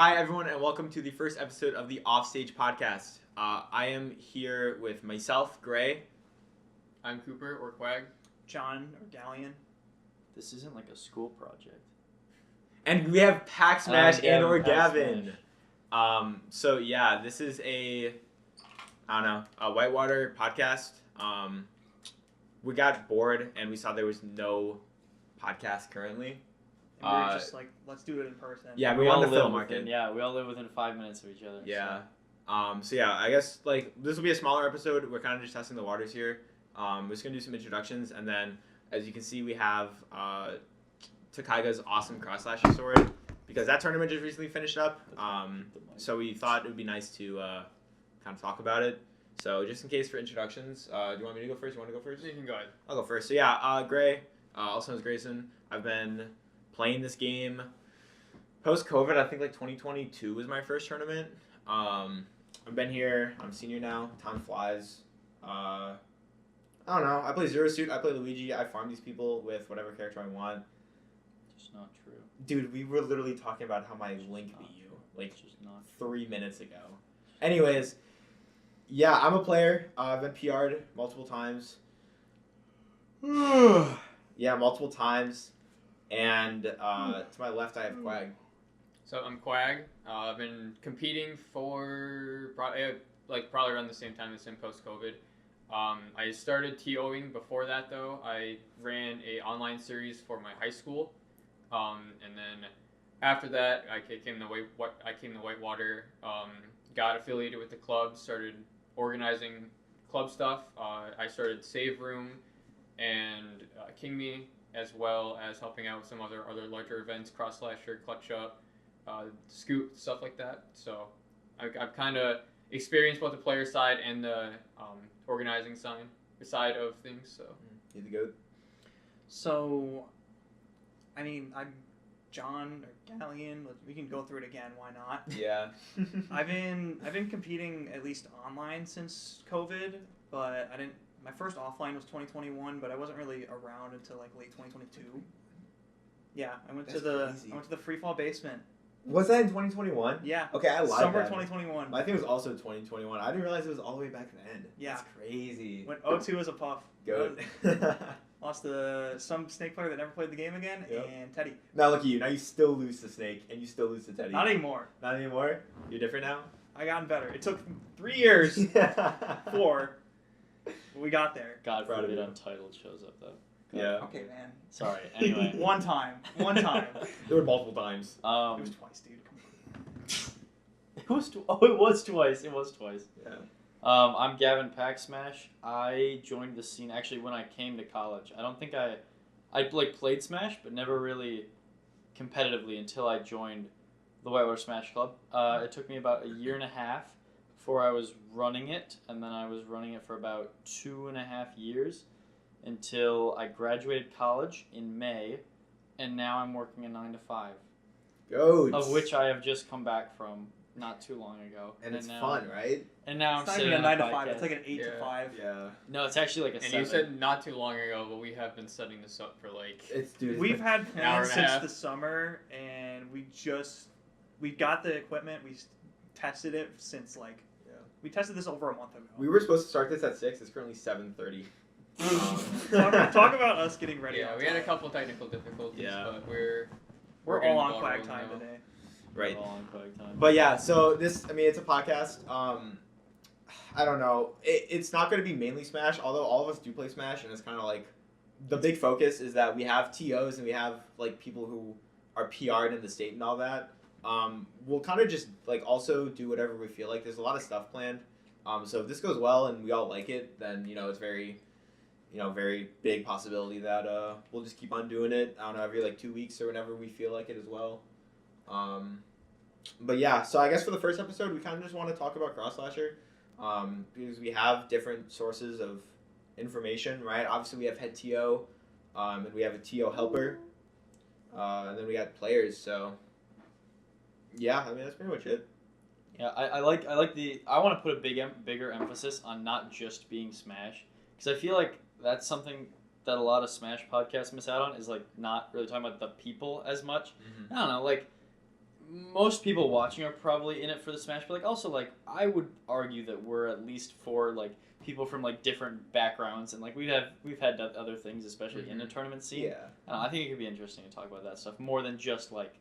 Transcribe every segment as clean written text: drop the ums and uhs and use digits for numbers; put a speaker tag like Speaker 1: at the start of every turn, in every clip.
Speaker 1: Hi, everyone, and welcome to the first episode of the Offstage Podcast. I am here with myself, Gray.
Speaker 2: I'm Cooper, or Quag.
Speaker 3: John, or Galleon.
Speaker 4: This isn't like a school project.
Speaker 1: And we have Pack Smash and or
Speaker 4: Pack
Speaker 1: Gavin. So yeah, this is a Whitewater podcast. We got bored and we saw there was no podcast currently.
Speaker 3: And we were just like, let's do it in person.
Speaker 1: Yeah,
Speaker 4: we all
Speaker 1: wanted to
Speaker 4: live
Speaker 1: film
Speaker 4: within. Yeah, we all live within 5 minutes of each other.
Speaker 1: Yeah. So yeah, I guess like this will be a smaller episode. We're kind of just testing the waters here. We're just gonna do some introductions, and then as you can see, we have Takaiga's awesome cross slasher sword because that tournament just recently finished up. So we thought it would be nice to kind of talk about it. So just in case for introductions, do you want me to go first? You want to go first?
Speaker 2: You can go ahead.
Speaker 1: I'll go first. So yeah, Gray, also known as Grayson. I've been playing this game post-COVID. I think like 2022 was my first tournament. I've been here. I'm a senior now. Time flies. I don't know. I play Zero Suit. I play Luigi. I farm these people with whatever character I want.
Speaker 4: Just not true.
Speaker 1: Dude, we were literally talking about how my Link beat you like
Speaker 4: Just not
Speaker 1: 3 minutes ago. Anyways, yeah, I'm a player. I've been PR'd multiple times. Yeah, multiple times. And to my left, I have Quag.
Speaker 2: So I'm Quag. I've been competing for probably around the same time as him post-COVID. I started TOing before that though. I ran a online series for my high school, and then after that I came to Whitewater. Got affiliated with the club, started organizing club stuff. I started Save Room and King Me, as well as helping out with some other larger events, Cross Slasher, Clutch Up, Scoop, stuff like that. So I've kind of experienced both the player side and the organizing side of things. So
Speaker 1: You the goat?
Speaker 3: So, I mean, I'm John or Galleon. We can go through it again. Why not?
Speaker 1: Yeah.
Speaker 3: I've been competing at least online since COVID, but I didn't. My first offline was 2021, but I wasn't really around until like late 2022. Yeah, I went to the free fall basement.
Speaker 1: Was that in 2021?
Speaker 3: Yeah.
Speaker 1: Okay, I lied.
Speaker 3: Summer
Speaker 1: then.
Speaker 3: 2021.
Speaker 1: I think it was also 2021. I didn't realize it was all the way back then.
Speaker 3: Yeah.
Speaker 1: That's crazy.
Speaker 3: Went 0-2 as a puff.
Speaker 1: Goat.
Speaker 3: Lost to some Snake player that never played the game again,
Speaker 1: Yep.
Speaker 3: and Teddy.
Speaker 1: Now look at you. Now you still lose to Snake, and you still lose to Teddy.
Speaker 3: Not anymore.
Speaker 1: Not anymore? You're different now?
Speaker 3: I gotten better. It took 3 years. 4. But we got there.
Speaker 4: God
Speaker 1: Proud of
Speaker 4: forbid
Speaker 1: you.
Speaker 4: Untitled shows up though.
Speaker 1: Yeah.
Speaker 3: Okay, man.
Speaker 4: Sorry. Anyway.
Speaker 3: One time.
Speaker 1: There were multiple times.
Speaker 3: It was twice, dude. Come on.
Speaker 4: It was twice. It was twice.
Speaker 1: Yeah.
Speaker 4: I'm Gavin Pack Smash. I joined the scene actually when I came to college. I don't think I like played Smash, but never really competitively until I joined the Whitewater Smash Club. It took me about a year and a half before I was running it, and then I was running it for about 2.5 years until I graduated college in May, and now I'm working a 9 to 5,
Speaker 1: Goats.
Speaker 4: of which I have just come back from not too long ago.
Speaker 1: And it's
Speaker 4: now,
Speaker 1: fun, right?
Speaker 4: And now
Speaker 3: It's
Speaker 4: I'm
Speaker 3: not
Speaker 4: sitting
Speaker 3: even a
Speaker 4: on
Speaker 3: 9 to 5.
Speaker 4: podcast.
Speaker 3: It's like an 8 to
Speaker 2: Yeah.
Speaker 3: 5.
Speaker 1: Yeah.
Speaker 4: No, it's actually like a
Speaker 2: and
Speaker 4: 7.
Speaker 2: you said not too long ago, but we have been setting this up for like
Speaker 1: It's dude.
Speaker 3: We've had
Speaker 2: An hour
Speaker 3: plans
Speaker 2: and a
Speaker 3: since
Speaker 2: half.
Speaker 3: the summer, and we got the equipment. We tested it since like we tested this over a month ago.
Speaker 1: We were supposed to start this at 6. It's currently 7:30.
Speaker 3: talk about us getting ready.
Speaker 2: yeah.
Speaker 3: on
Speaker 2: We had a
Speaker 3: time.
Speaker 2: couple technical difficulties,
Speaker 1: Yeah.
Speaker 2: but we're
Speaker 3: We're
Speaker 2: getting
Speaker 3: all
Speaker 2: the
Speaker 3: on
Speaker 2: ball
Speaker 3: Quag
Speaker 2: rolling
Speaker 3: time
Speaker 2: now.
Speaker 3: today.
Speaker 1: Right.
Speaker 4: All on Quag time.
Speaker 1: But yeah, so this, I mean, it's a podcast. I don't know. It's not going to be mainly Smash, although all of us do play Smash, and it's kind of like the big focus is that we have TOs and we have like people who are PR'd in the state and all that. We'll kind of just like also do whatever we feel like. There's a lot of stuff planned. So if this goes well and we all like it, then it's very big possibility that we'll just keep on doing it. I don't know, every like 2 weeks or whenever we feel like it as well. But yeah, so I guess for the first episode, we kind of just want to talk about Cross Slasher, because we have different sources of information, right? Obviously, we have head TO, and we have a TO helper, and then we got players. So yeah, I mean that's pretty much it.
Speaker 4: Yeah, I like I want to put a bigger emphasis on not just being Smash, because I feel like that's something that a lot of Smash podcasts miss out on, is like not really talking about the people as much.
Speaker 1: Mm-hmm.
Speaker 4: I don't know, like most people watching are probably in it for the Smash, but like also like I would argue that we're at least for like people from like different backgrounds, and like we've had other things, especially in the tournament scene.
Speaker 1: Yeah.
Speaker 4: I think it could be interesting to talk about that stuff more than just like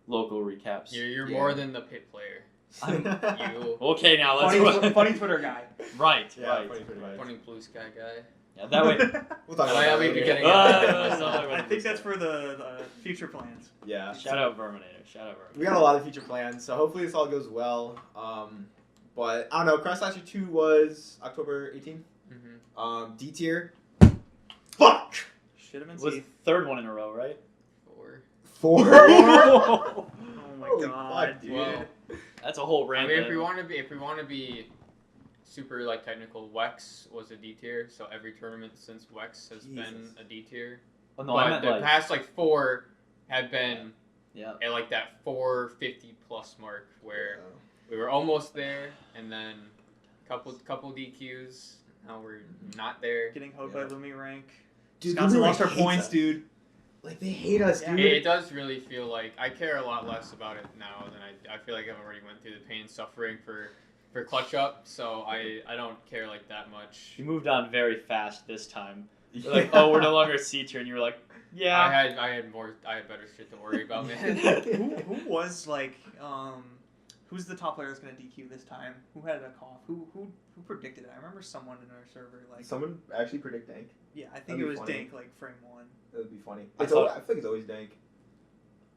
Speaker 4: local recaps.
Speaker 2: You're
Speaker 1: Yeah.
Speaker 2: more than the pit player. You
Speaker 4: Okay, now let's
Speaker 3: funny Twitter guy.
Speaker 4: right,
Speaker 1: Yeah,
Speaker 4: right.
Speaker 2: funny blue sky guy.
Speaker 4: Yeah, that way.
Speaker 1: We'll talk about
Speaker 2: I
Speaker 1: that
Speaker 2: may be
Speaker 1: later.
Speaker 2: getting
Speaker 3: I think that's for the future plans.
Speaker 1: Yeah.
Speaker 4: Shout out Verminator. Shout out Verminator.
Speaker 1: We got a lot of future plans, so hopefully this all goes well. But I don't know. Cross Slasher 2 was October 18th.
Speaker 2: Mm-hmm.
Speaker 1: D tier. Fuck.
Speaker 3: Should have been
Speaker 4: Was
Speaker 3: Seath.
Speaker 4: third one in a row, right?
Speaker 2: 4.
Speaker 1: 4.
Speaker 3: Oh my
Speaker 1: Holy
Speaker 3: god,
Speaker 1: fuck,
Speaker 3: dude.
Speaker 2: Well,
Speaker 4: That's a whole
Speaker 2: I
Speaker 4: rant.
Speaker 2: mean,
Speaker 4: there.
Speaker 2: if we want to be super like technical, Wex was a D tier, so every tournament since Wex has been
Speaker 1: Jesus.
Speaker 2: a D tier.
Speaker 4: Oh, no, I
Speaker 2: But
Speaker 4: meant
Speaker 2: the
Speaker 4: like
Speaker 2: past like 4 have been
Speaker 4: yeah.
Speaker 2: at like that 450 plus mark where we were almost there, and then couple DQs. Now we're not there.
Speaker 3: Getting hoed
Speaker 1: Yeah.
Speaker 3: by Lumi rank.
Speaker 1: Dude,
Speaker 3: Wisconsin
Speaker 1: Lumi
Speaker 3: lost our
Speaker 1: hates
Speaker 3: points,
Speaker 1: us.
Speaker 3: dude.
Speaker 1: Like they hate us,
Speaker 3: Yeah.
Speaker 1: dude.
Speaker 2: It does really feel like I care a lot less about it now than I feel like I've already went through the pain and suffering for clutch up, so I don't care like that much.
Speaker 4: You moved on very fast this time.
Speaker 1: Yeah.
Speaker 4: Like, oh, we're no longer C tier, and you were like, yeah.
Speaker 2: I had better shit to worry about, man.
Speaker 3: Who was like who's the top player that's gonna DQ this time? Who had a cough? Who predicted it? I remember someone in our server like
Speaker 1: Someone actually predict Dank.
Speaker 3: yeah, I think
Speaker 1: That'd
Speaker 3: it
Speaker 1: be
Speaker 3: was
Speaker 1: funny.
Speaker 3: Dank like frame 1.
Speaker 1: That would be funny.
Speaker 4: I
Speaker 1: I
Speaker 4: thought-
Speaker 1: feel like it's always Dank.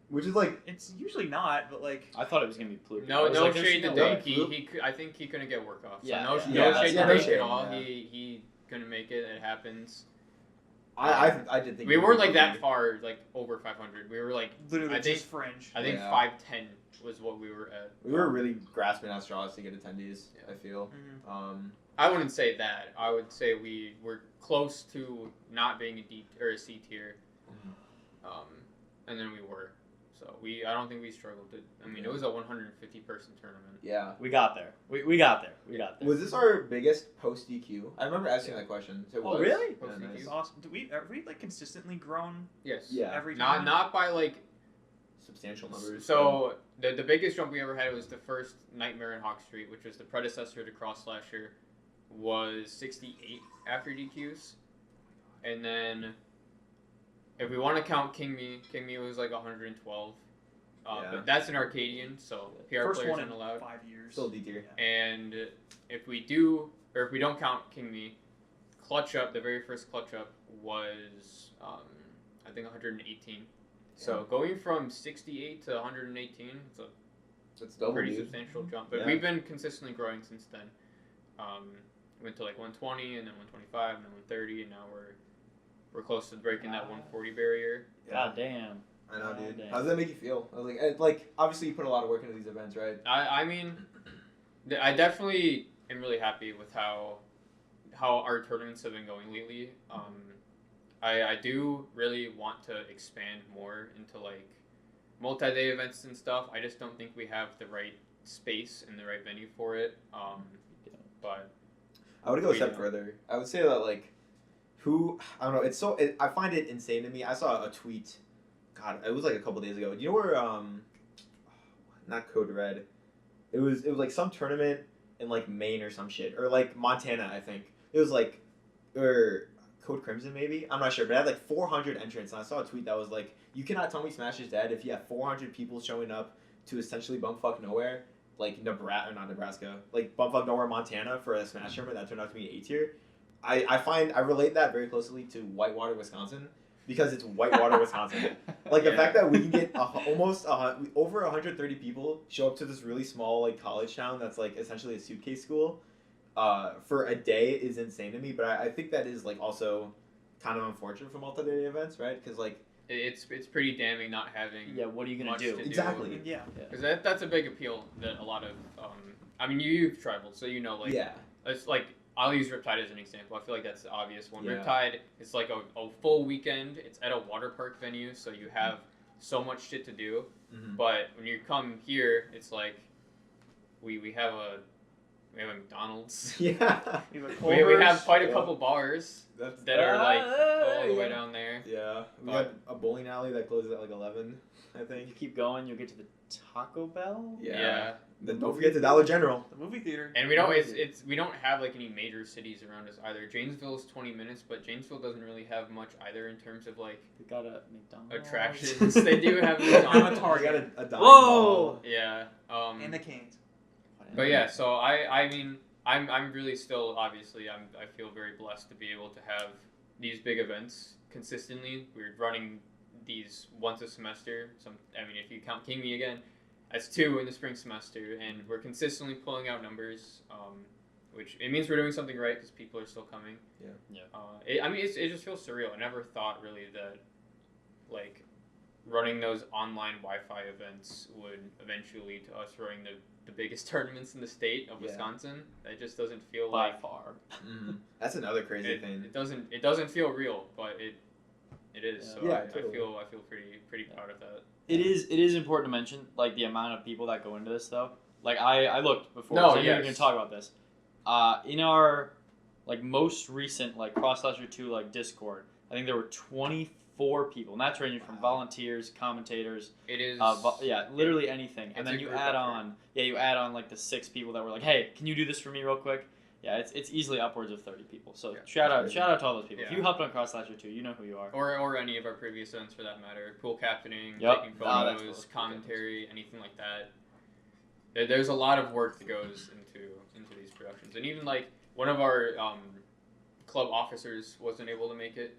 Speaker 1: Which is like
Speaker 3: It's usually not, but like
Speaker 4: I thought it was gonna be Pluke. I
Speaker 2: No,
Speaker 4: was
Speaker 2: no
Speaker 4: like, there's
Speaker 2: shade to
Speaker 4: no
Speaker 2: Dink.
Speaker 4: way.
Speaker 2: I think he couldn't get work off. So
Speaker 4: Yeah,
Speaker 2: no,
Speaker 4: yeah.
Speaker 2: no
Speaker 1: Yeah,
Speaker 2: shade
Speaker 1: yeah,
Speaker 2: to
Speaker 1: no
Speaker 2: Dink
Speaker 1: shade,
Speaker 2: at all.
Speaker 1: yeah.
Speaker 2: He couldn't make it. It happens.
Speaker 1: I did think
Speaker 2: We weren't like that far, like over 500. We were like
Speaker 3: literally
Speaker 2: I think-
Speaker 3: just fringe.
Speaker 2: I think
Speaker 1: Yeah.
Speaker 2: 510 was what we were at.
Speaker 1: We were really grasping at straws to get attendees.
Speaker 2: Yeah.
Speaker 1: I feel.
Speaker 3: Mhm.
Speaker 2: I wouldn't say that. I would say we were close to not being a D or a C tier, and then we were. So I don't think we struggled. I mean, it was a 150 person tournament.
Speaker 1: Yeah.
Speaker 4: We got there. We got there. We got there.
Speaker 1: Was this our biggest post DQ? I remember asking that question. So it
Speaker 4: Oh,
Speaker 1: was.
Speaker 4: really?
Speaker 1: Yeah,
Speaker 2: Post
Speaker 1: nice.
Speaker 2: DQ.
Speaker 3: Awesome. Have we like consistently grown
Speaker 2: Yes.
Speaker 1: Yeah.
Speaker 3: every time?
Speaker 2: Not by like.
Speaker 1: Substantial numbers.
Speaker 2: So the biggest jump we ever had was the first Nightmare in Hawk Street, which was the predecessor to Cross Slasher, was 68 after DQs, and then if we want to count King Me was like 112.
Speaker 1: Yeah.
Speaker 2: But that's an Arcadian, so PR
Speaker 3: First
Speaker 2: players
Speaker 3: one
Speaker 2: aren't
Speaker 3: in
Speaker 2: allowed.
Speaker 3: 5 years.
Speaker 1: Still D tier.
Speaker 3: Yeah.
Speaker 2: And if we do, or if we don't count King Me, Clutch Up, the very first Clutch Up was I think 118. So going from 68 to 118, it's a
Speaker 1: That's double.
Speaker 2: pretty
Speaker 1: dude.
Speaker 2: substantial jump. But
Speaker 1: Yeah.
Speaker 2: we've been consistently growing since then. Went to like 120 and then 125 and then 130, and now we're close to breaking that 140 barrier.
Speaker 4: God damn.
Speaker 1: I know, dude.
Speaker 4: Dang.
Speaker 1: How does that make you feel? I was like obviously you put a lot of work into these events, right?
Speaker 2: I mean, I definitely am really happy with how our tournaments have been going lately. I do really want to expand more into like multi-day events and stuff. I just don't think we have the right space and the right venue for it. But
Speaker 1: I would go a
Speaker 2: We
Speaker 1: step
Speaker 2: don't.
Speaker 1: further. I would say that like, I don't know. I find it insane to me. I saw a tweet. God, it was like a couple days ago. Do you know where not Code Red. It was like some tournament in like Maine or some shit, or like Montana, I think. It was like, or Code Crimson maybe. I'm not sure, but it had like 400 entrants. And I saw a tweet that was like, "You cannot tell me Smash is dead if you have 400 people showing up to essentially bumfuck nowhere, like Nebraska, like bumfuck nowhere, Montana for a Smash tournament that turned out to be an A tier." I relate that very closely to Whitewater, Wisconsin, because it's Whitewater, Wisconsin. Like the
Speaker 2: Yeah.
Speaker 1: fact that we can get over 130 people show up to this really small like college town that's like essentially a suitcase school for a day is insane to me. But I think that is like also kind of unfortunate for multi-day events, right? Because like
Speaker 2: it's pretty damning not having.
Speaker 4: Yeah, what are you gonna
Speaker 2: much
Speaker 4: do?
Speaker 2: to
Speaker 1: Exactly.
Speaker 3: Yeah.
Speaker 2: Because that's a big appeal that a lot of. I mean, you've traveled, so you know, like
Speaker 1: yeah,
Speaker 2: it's like I'll use Riptide as an example. I feel like that's the obvious one.
Speaker 1: Yeah.
Speaker 2: Riptide is like a full weekend. It's at a water park venue, so you have so much shit to do.
Speaker 1: Mhm.
Speaker 2: But when you come here, it's like we have We have a McDonald's.
Speaker 1: Yeah.
Speaker 3: We have a
Speaker 2: We
Speaker 3: Culver's.
Speaker 2: have quite a
Speaker 1: Yeah.
Speaker 2: couple bars
Speaker 1: That's
Speaker 2: that are like all the
Speaker 4: yeah.
Speaker 2: way down there.
Speaker 1: Yeah. We
Speaker 2: But-
Speaker 1: got a bowling alley that closes at like 11, I
Speaker 4: If you
Speaker 1: think.
Speaker 4: keep going, you'll get to the Taco Bell.
Speaker 2: Yeah.
Speaker 1: Then don't forget the Dollar General.
Speaker 3: The movie theater.
Speaker 2: And we don't we don't have like any major cities around us either. Janesville's 20 minutes, but Janesville doesn't really have much either in terms of like
Speaker 4: We got a McDonald's.
Speaker 2: attractions. They do have
Speaker 3: We have a
Speaker 2: McDonald's.
Speaker 1: We
Speaker 3: Target.
Speaker 1: got a dime
Speaker 4: Whoa!
Speaker 1: ball.
Speaker 2: Yeah.
Speaker 3: And the Canes.
Speaker 2: But yeah, so I mean I'm really still obviously I feel very blessed to be able to have these big events consistently. We're running these once a semester. I mean if you count King Me again, that's 2 in the spring semester, and we're consistently pulling out numbers, which it means we're doing something right because people are still coming.
Speaker 1: Yeah.
Speaker 2: I mean it just feels surreal. I never thought really that like running those online Wi-Fi events would eventually lead to us running the biggest tournaments in the state of
Speaker 1: Yeah.
Speaker 2: Wisconsin. That just doesn't feel
Speaker 4: By
Speaker 2: like
Speaker 4: far.
Speaker 1: That's another crazy thing.
Speaker 2: it doesn't feel real, but it is.
Speaker 4: Yeah.
Speaker 2: So
Speaker 1: Yeah,
Speaker 2: I
Speaker 1: totally.
Speaker 2: feel pretty proud of that.
Speaker 4: It is important to mention like the amount of people that go into this though. Like I looked before.
Speaker 2: No,
Speaker 4: so I knew we were
Speaker 2: yes.
Speaker 4: gonna talk about this. In our like most recent like Cross Slasher 2 like Discord, I think there were 24 people, and that's ranging from
Speaker 1: Wow.
Speaker 4: volunteers, commentators,
Speaker 2: It is.
Speaker 4: literally anything. And
Speaker 2: It's
Speaker 4: then
Speaker 2: a
Speaker 4: you
Speaker 2: group
Speaker 4: add
Speaker 2: effort.
Speaker 4: on like the 6 people that were like, hey, can you do this for me real quick? Yeah, it's easily upwards of 30 people. So
Speaker 2: Yeah.
Speaker 4: shout out
Speaker 1: That's
Speaker 4: to all those people. If
Speaker 2: Yeah.
Speaker 4: you hopped on Cross Slasher 2, you know who you are.
Speaker 2: Or any of our previous events for that matter. Pool captaining,
Speaker 4: Yep.
Speaker 2: taking
Speaker 4: Ah, that's
Speaker 2: photos,
Speaker 4: cool.
Speaker 2: commentary, anything like that. There's a lot of work that goes into these productions, and even like one of our club officers wasn't able to make it,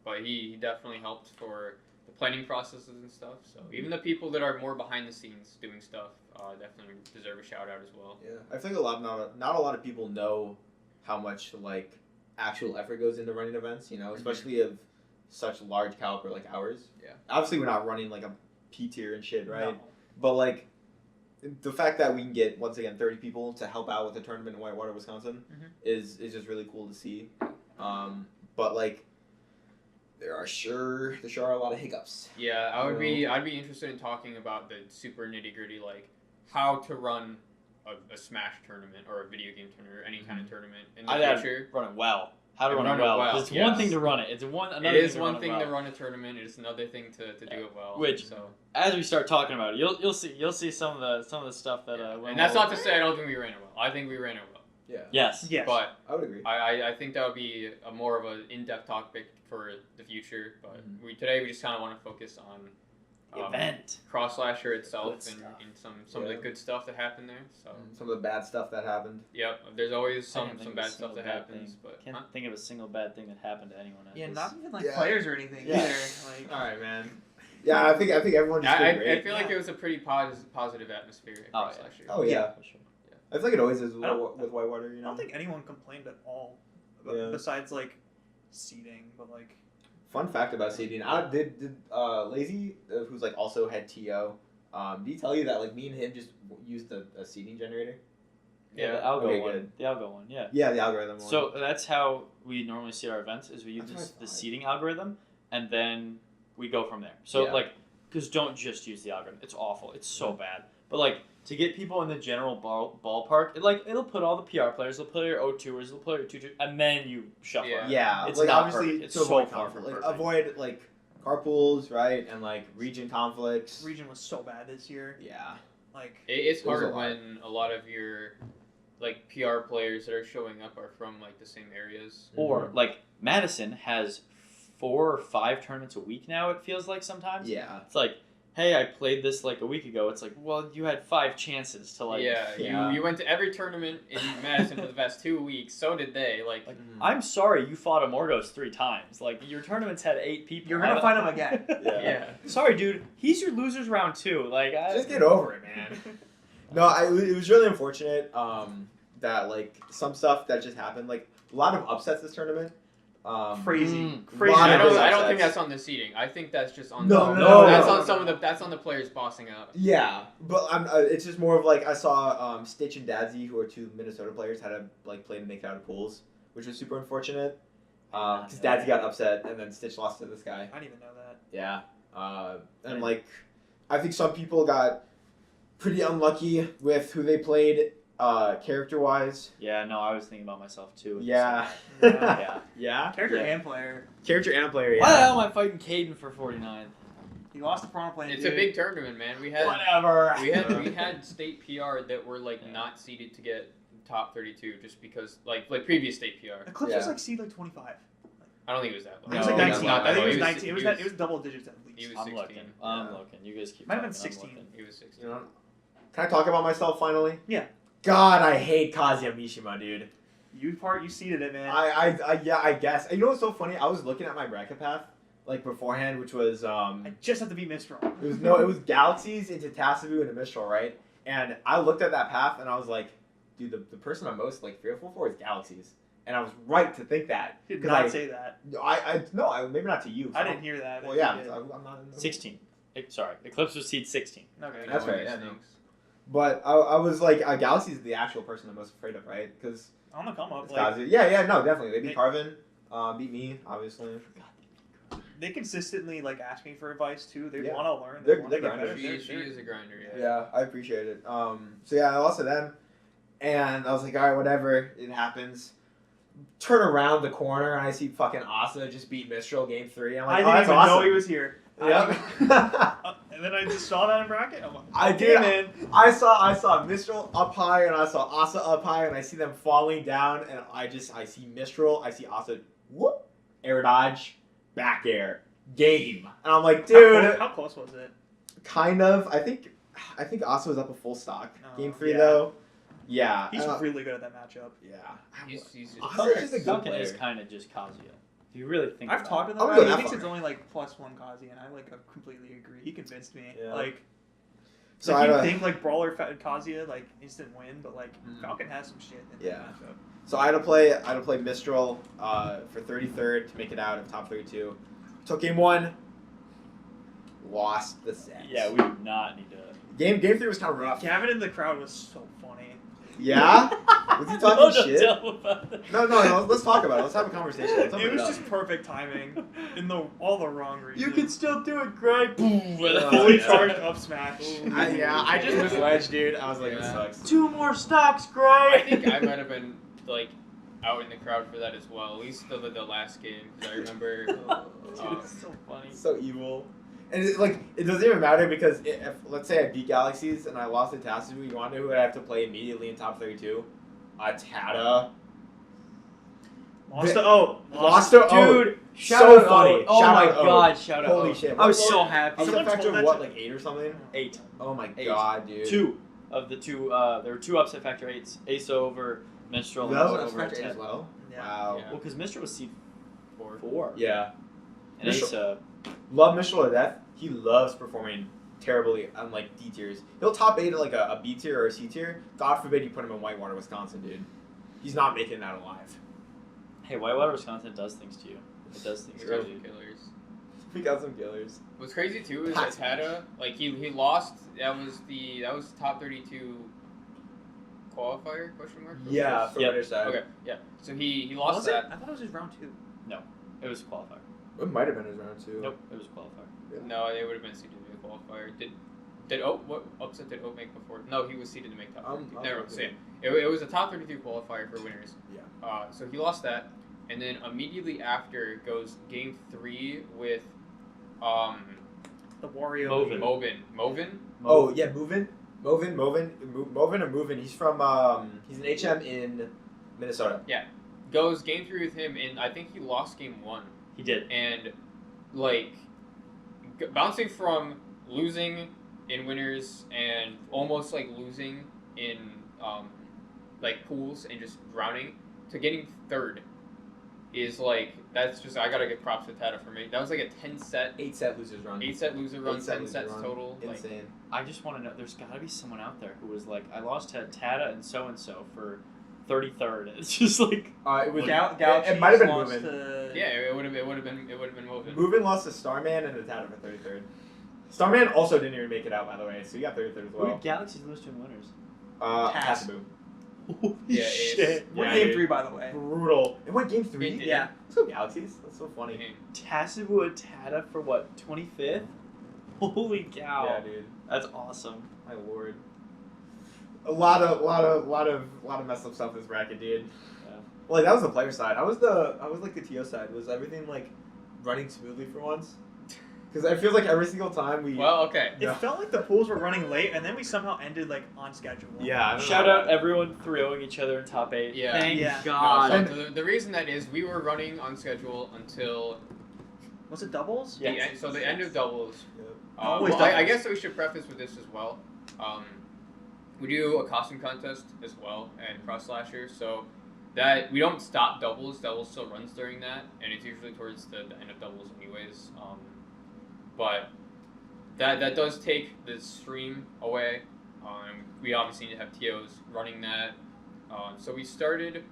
Speaker 2: but he definitely helped for the planning processes and stuff. So even the people that are more behind the scenes doing stuff definitely deserve a shout out as well.
Speaker 1: Yeah, I think not a lot of people know how much like actual effort goes into running events. You know, especially of such large caliber like ours.
Speaker 2: Yeah.
Speaker 1: Obviously, we're not running like a P tier and shit, right?
Speaker 3: No.
Speaker 1: But like the fact that we can get once again 30 people to help out with a tournament in Whitewater, Wisconsin, is just really cool to see. But like there sure are a lot of hiccups.
Speaker 2: Yeah, I'd be interested in talking about the super nitty gritty, like how to run a Smash tournament or a video game tournament or any kind of tournament in the
Speaker 4: I'd
Speaker 2: future.
Speaker 4: run it well. How to
Speaker 2: And
Speaker 4: run it well. 'Cause it's one
Speaker 2: yes.
Speaker 4: thing to run it. It's another
Speaker 2: It is
Speaker 4: thing to
Speaker 2: one
Speaker 4: run
Speaker 2: thing
Speaker 4: it well.
Speaker 2: to run a tournament. It is another thing to do it well.
Speaker 4: Which-
Speaker 2: so
Speaker 4: As we start talking about it, you'll see some of the stuff that
Speaker 2: yeah.
Speaker 4: went
Speaker 2: And that's
Speaker 4: well.
Speaker 2: not to say I don't think we ran it well. I think we ran it well.
Speaker 1: Yeah,
Speaker 4: Yes.
Speaker 3: Yes.
Speaker 2: But
Speaker 1: I would agree.
Speaker 2: I think that would be a more of an in-depth topic for the future. But today we just kind of want to focus on
Speaker 4: Event.
Speaker 2: Cross Slasher itself
Speaker 4: Good
Speaker 2: and
Speaker 4: stuff.
Speaker 2: some of the
Speaker 1: Yeah.
Speaker 2: good stuff that happened there. So
Speaker 1: Some of the bad stuff that happened.
Speaker 2: yep, there's always
Speaker 4: I can't think
Speaker 2: some
Speaker 4: of a
Speaker 2: bad
Speaker 4: single
Speaker 2: stuff that
Speaker 4: bad
Speaker 2: happens.
Speaker 4: thing.
Speaker 2: But
Speaker 4: Can't
Speaker 2: huh?
Speaker 4: think of a single bad thing that happened to anyone at
Speaker 3: Yeah,
Speaker 4: this.
Speaker 3: not even like
Speaker 1: Yeah.
Speaker 3: players or anything
Speaker 1: Yeah.
Speaker 3: either. Like,
Speaker 1: All right, man. Yeah, I think everyone just did
Speaker 2: I
Speaker 1: great.
Speaker 2: feel like it was a pretty positive atmosphere at
Speaker 4: Oh,
Speaker 2: Cross
Speaker 4: yeah.
Speaker 2: Slasher.
Speaker 1: Oh yeah,
Speaker 4: For sure.
Speaker 1: I feel like it always is
Speaker 3: I don't-
Speaker 1: with Whitewater. You
Speaker 3: I
Speaker 1: know.
Speaker 3: don't think anyone complained at all,
Speaker 1: Yeah.
Speaker 3: besides like seating, but like
Speaker 1: Fun fact about seating. Did Lazy, who's like also head TO, did he tell you that like me and him just used a seating generator?
Speaker 4: Yeah,
Speaker 2: Yeah.
Speaker 4: the algo
Speaker 1: Okay,
Speaker 4: one.
Speaker 1: good.
Speaker 4: The algo one, yeah.
Speaker 1: Yeah, the algorithm one.
Speaker 4: So that's how we normally see our events. Is we use
Speaker 1: That's what I
Speaker 4: the
Speaker 1: thought.
Speaker 4: seating algorithm, and then we go from there. So
Speaker 1: Yeah.
Speaker 4: like, because don't just use the algorithm. It's awful. It's so bad. But like to get people in the general ballpark, it'll put all the PR players. It'll put your O2ers. It'll put your 2-2, and then you shuffle.
Speaker 2: Yeah.
Speaker 1: yeah,
Speaker 4: It's
Speaker 1: like
Speaker 4: not
Speaker 1: obviously
Speaker 4: perfect. It's
Speaker 1: to
Speaker 4: so
Speaker 1: avoid
Speaker 4: far
Speaker 1: conflict,
Speaker 4: from
Speaker 1: like
Speaker 4: perfect.
Speaker 1: avoid like carpools, right, and like region conflicts.
Speaker 3: region was so bad this year.
Speaker 1: Yeah,
Speaker 3: Like
Speaker 2: It's
Speaker 1: It was a
Speaker 2: hard
Speaker 1: lot.
Speaker 2: when a lot of your like PR players that are showing up are from like the same areas.
Speaker 4: Or like Madison has 4 or 5 tournaments a week now. It feels like sometimes.
Speaker 1: yeah,
Speaker 4: It's like, hey, I played this like a week ago. It's like, well, you had 5 chances to like.
Speaker 2: yeah, you went to every tournament in Madison for the past 2 weeks. So did they. Like,
Speaker 4: I'm sorry you fought Amorgos 3 times. Like your tournaments had 8 people.
Speaker 3: You're gonna fight him again.
Speaker 2: yeah.
Speaker 4: Sorry, dude. He's your losers round 2. Like,
Speaker 1: just get over it, man. No, it was really unfortunate that like some stuff that just happened, like a lot of upsets this tournament.
Speaker 3: Crazy,
Speaker 4: Mm.
Speaker 3: crazy.
Speaker 1: Lot
Speaker 2: I
Speaker 1: of
Speaker 2: don't.
Speaker 1: those
Speaker 2: I don't
Speaker 1: upsets.
Speaker 2: think that's on the seating. I think that's just on.
Speaker 1: No,
Speaker 4: no,
Speaker 2: That's
Speaker 4: no,
Speaker 2: on some of the. That's on the players bossing out.
Speaker 1: Yeah, but it's just more of like I saw Stitch and Dadsy, who are 2 Minnesota players, had to like play to make it out of pools, which was super unfortunate. Because Dadsy got upset and then Stitch lost to this guy.
Speaker 3: I didn't even know that.
Speaker 1: Yeah, and like I think some people got pretty unlucky with who they played Character-wise,
Speaker 4: Yeah, no, I was thinking about myself too.
Speaker 1: yeah.
Speaker 4: Yeah.
Speaker 1: Yeah?
Speaker 3: Character
Speaker 4: Yeah.
Speaker 3: and player.
Speaker 1: Character and player,
Speaker 4: Why the
Speaker 1: yeah.
Speaker 4: hell am I fighting Caden for 49th?
Speaker 3: He lost the prom plane.
Speaker 2: It's
Speaker 3: dude.
Speaker 2: a big tournament, man. We had
Speaker 1: Whatever.
Speaker 2: we had state PR that were like not seeded to get top 32 just because like previous state PR.
Speaker 3: Eclipse
Speaker 1: Yeah.
Speaker 3: was like seed like 25.
Speaker 2: I don't think it was that low.
Speaker 3: It was
Speaker 4: No,
Speaker 3: like
Speaker 4: it's
Speaker 3: 19.
Speaker 4: not
Speaker 3: I think
Speaker 2: low.
Speaker 3: it was
Speaker 2: He
Speaker 3: 19. It was
Speaker 2: he
Speaker 3: that. It was double digits at
Speaker 2: He
Speaker 3: least.
Speaker 2: was
Speaker 4: I'm
Speaker 2: 16.
Speaker 4: looking. I'm
Speaker 1: Yeah.
Speaker 4: looking. You guys keep
Speaker 3: Might have
Speaker 4: talking.
Speaker 3: been
Speaker 4: I'm
Speaker 3: 16.
Speaker 4: looking.
Speaker 2: He was 16.
Speaker 1: You know, can I talk about myself finally?
Speaker 3: Yeah.
Speaker 1: God, I hate Kazuya Mishima, dude.
Speaker 3: You seeded it, man.
Speaker 1: I guess. You know what's so funny? I was looking at my bracket path like beforehand, which was
Speaker 3: I just have to beat Mistral.
Speaker 1: it was Galaxies into Tasavu into Mistral, right? And I looked at that path and I was like, dude, the person I'm most like fearful for is Galaxies. And I was right to think that.
Speaker 3: Did
Speaker 1: 'Cause
Speaker 3: not say that.
Speaker 1: No, maybe not to you.
Speaker 3: I didn't hear that.
Speaker 1: Well,
Speaker 3: if
Speaker 1: yeah,
Speaker 3: you did.
Speaker 1: I'm not.
Speaker 4: 16. Sorry, Eclipse was seed 16.
Speaker 3: Okay.
Speaker 2: You know,
Speaker 1: That's
Speaker 2: when
Speaker 1: fair,
Speaker 2: he
Speaker 1: yeah, no.
Speaker 2: stinks.
Speaker 1: But I was like, Galaxies is the actual person I'm most afraid of, right? Because
Speaker 3: On the come up,
Speaker 1: it's
Speaker 3: like
Speaker 1: Kazuya. Yeah, no, definitely. They beat
Speaker 3: They-
Speaker 1: Carvin, beat me, obviously.
Speaker 3: they consistently like ask me for advice too. They
Speaker 1: Yeah.
Speaker 3: want to learn.
Speaker 1: They're
Speaker 3: They want to get
Speaker 1: grinders.
Speaker 3: better.
Speaker 2: She is a grinder, yeah.
Speaker 1: Yeah, I appreciate it. So yeah, I lost to them, and I was like, all right, whatever, it happens. Turn around the corner and I see fucking Asa just beat Mistral game 3. I'm
Speaker 3: I
Speaker 1: like,
Speaker 3: didn't
Speaker 1: oh, that's
Speaker 3: even
Speaker 1: awesome.
Speaker 3: know he was here.
Speaker 1: Yep.
Speaker 3: And then I just saw that in bracket. I'm like,
Speaker 1: I
Speaker 3: okay,
Speaker 1: did.
Speaker 3: man.
Speaker 1: I saw Mistral up high and I saw Asa up high and I see them falling down and I see Mistral, I see Asa, whoop, air dodge, back air, game. And I'm like, dude,
Speaker 3: How close was it?
Speaker 1: kind of. I think Asa was up a full stock.
Speaker 3: Oh,
Speaker 1: Game 3
Speaker 3: yeah.
Speaker 1: though. Yeah.
Speaker 3: He's really good at that matchup.
Speaker 1: Yeah.
Speaker 2: He's
Speaker 1: Asa's just a good
Speaker 4: Duncan
Speaker 1: player.
Speaker 4: is kind of just Kazuya. Do you really think
Speaker 3: I've
Speaker 4: about
Speaker 3: talked
Speaker 4: it?
Speaker 3: to him
Speaker 1: I'm
Speaker 3: about
Speaker 1: going
Speaker 3: it. He
Speaker 1: that
Speaker 3: thinks
Speaker 1: far.
Speaker 3: it's only like +1 Kazi, and I completely agree. He convinced me.
Speaker 1: Yeah.
Speaker 3: Like,
Speaker 1: So
Speaker 3: like
Speaker 1: I
Speaker 3: you
Speaker 1: had a-
Speaker 3: think like Brawler Kazuya like instant win, but like
Speaker 1: Mhm.
Speaker 3: Falcon has some shit in
Speaker 1: Yeah.
Speaker 3: that matchup.
Speaker 1: So I had to play Mistral for 33rd to make it out of top 32. Took game 1, lost the set.
Speaker 4: Yeah, we do not need to.
Speaker 1: Game 3 was kind of rough.
Speaker 3: Gavin in the crowd was so funny.
Speaker 1: Yeah? Was he talking
Speaker 4: don't
Speaker 1: shit?
Speaker 4: tell him about that.
Speaker 1: No. Let's talk about it. Let's have a conversation. Let's open
Speaker 3: It was
Speaker 1: up.
Speaker 3: just perfect timing in all the wrong reasons.
Speaker 4: You can still do it, Greg. Boom.
Speaker 3: fully
Speaker 1: Yeah.
Speaker 3: charged up smash.
Speaker 1: I just misledged, dude. I was like, this
Speaker 2: Yeah.
Speaker 1: sucks.
Speaker 4: 2 more stocks, Greg.
Speaker 2: I think I might have been like out in the crowd for that as well. At least the last game, 'cause I remember.
Speaker 4: Dude, it's so funny.
Speaker 1: So evil. And it doesn't even matter because if let's say I beat Galaxies and I lost to Tasavu, you want to know who I have to play immediately in top 32? Tata.
Speaker 3: Lost to O.
Speaker 1: Lost to O.
Speaker 4: Dude,
Speaker 1: So
Speaker 4: shout out
Speaker 1: funny.
Speaker 4: O. Oh
Speaker 1: Shout
Speaker 4: my
Speaker 1: out O.
Speaker 4: god, shout out
Speaker 1: Holy
Speaker 4: O.
Speaker 1: shit.
Speaker 4: I was
Speaker 1: What-
Speaker 4: so
Speaker 1: I
Speaker 4: happy.
Speaker 1: was a
Speaker 3: Someone
Speaker 1: factor
Speaker 3: told
Speaker 1: of
Speaker 3: that
Speaker 1: what,
Speaker 3: to-
Speaker 1: like 8 or something?
Speaker 4: 8.
Speaker 1: Oh my
Speaker 4: 8.
Speaker 1: god, dude.
Speaker 4: 2 of the 2, there were 2 upset factor 8s. Ace over Minstrel and
Speaker 1: That was
Speaker 4: Ace
Speaker 1: an
Speaker 4: over
Speaker 1: factor 8
Speaker 4: 10.
Speaker 1: as well?
Speaker 3: Yeah.
Speaker 1: Wow.
Speaker 2: Yeah.
Speaker 4: Well, because Minstrel was seed
Speaker 2: 4.
Speaker 4: 4.
Speaker 1: Yeah.
Speaker 4: And
Speaker 1: Minstrel-
Speaker 4: Ace,
Speaker 1: Love Mistral to death. He loves performing terribly on like D tiers. He'll top 8 at like a B tier or a C tier. God forbid you put him in Whitewater, Wisconsin, dude. He's not making it out alive.
Speaker 4: hey, Whitewater, Wisconsin does things to you. It does things
Speaker 2: He
Speaker 4: to
Speaker 2: got
Speaker 4: you.
Speaker 2: some killers.
Speaker 1: We got some killers.
Speaker 2: What's crazy too is
Speaker 1: Hot
Speaker 2: that Tata, like he lost. That was top 32 qualifier question mark.
Speaker 1: Yeah, from
Speaker 4: Yep.
Speaker 1: their side.
Speaker 2: Okay. Yeah. So he lost
Speaker 3: Was
Speaker 2: that.
Speaker 3: it? I thought it was just round 2.
Speaker 4: It was a qualifier.
Speaker 1: It might have been his round 2.
Speaker 4: Nope, it was a qualifier.
Speaker 2: No, it would have been seeded to the qualifier. What upset did Oak make before? No, he was seeded to make top 32.
Speaker 1: I'm
Speaker 2: Never
Speaker 1: okay.
Speaker 2: so yeah, it was a top 32 qualifier for winners.
Speaker 1: Yeah.
Speaker 2: So he lost that, and then immediately after goes game 3 with
Speaker 3: The Wario.
Speaker 2: Movin.
Speaker 1: Oh, yeah, Movin. He's from, he's an HM in Minnesota.
Speaker 2: Goes game 3 with him, and I think he lost game 1.
Speaker 4: He did.
Speaker 2: And like bouncing from losing in winners and almost like losing in like pools and just drowning to getting 3rd is like that's just I gotta give props to Tata for me. That was like a 10 set
Speaker 1: 8 set losers run.
Speaker 2: 8 set loser run,
Speaker 1: 8 set
Speaker 2: 10
Speaker 1: loser
Speaker 2: sets
Speaker 1: run.
Speaker 2: total. Like,
Speaker 1: Insane.
Speaker 4: I just want to know, there's got to be someone out there who was like, I lost to Tata and so for 33rd. It's just like,
Speaker 1: It was
Speaker 3: Galaxy
Speaker 1: it might have been
Speaker 3: lost
Speaker 1: Movin.
Speaker 3: to...
Speaker 2: yeah, it would have been Movin.
Speaker 1: Movin lost to Starman and Tata for 33rd. Starman also didn't even make it out, by the way, so you got 33rd as
Speaker 4: who
Speaker 1: well.
Speaker 4: did Galaxies lose to in winners?
Speaker 3: Tass.
Speaker 1: Tasabu.
Speaker 4: Holy
Speaker 2: Yeah, it's-
Speaker 4: shit.
Speaker 3: We're
Speaker 1: Yeah,
Speaker 3: game
Speaker 1: dude.
Speaker 3: 3, by the way.
Speaker 1: Brutal. It went game 3?
Speaker 2: It did.
Speaker 3: Yeah.
Speaker 1: Let's go Galaxies. That's so funny.
Speaker 4: Tasabu and Tata for what, 25th? Holy cow.
Speaker 1: Yeah, dude.
Speaker 4: That's awesome.
Speaker 1: My lord. A lot of messed up stuff in this bracket, dude.
Speaker 4: Yeah.
Speaker 1: Well, like, that was the player side. I was like the TO side. Was everything like running smoothly for once? Because it feels like every single time we.
Speaker 2: Well, okay.
Speaker 3: It felt like the pools were running late, and then we somehow ended like on schedule.
Speaker 1: Yeah. I don't
Speaker 4: Shout
Speaker 1: know.
Speaker 4: out everyone 3-0ing each other in top 8.
Speaker 2: Yeah.
Speaker 4: Thank
Speaker 3: Yeah.
Speaker 4: God.
Speaker 2: No, so the reason that is we were running on schedule until
Speaker 3: Was it doubles?
Speaker 2: the end, so the end of doubles.
Speaker 1: Yep.
Speaker 3: Always
Speaker 2: Well, I
Speaker 3: doubles.
Speaker 2: guess we should preface with this as well. We do a costume contest as well at Cross Slasher, so that we don't stop doubles. Doubles still runs during that, and it's usually towards the end of doubles anyways. But that does take the stream away. We obviously need to have TOs running that. So we started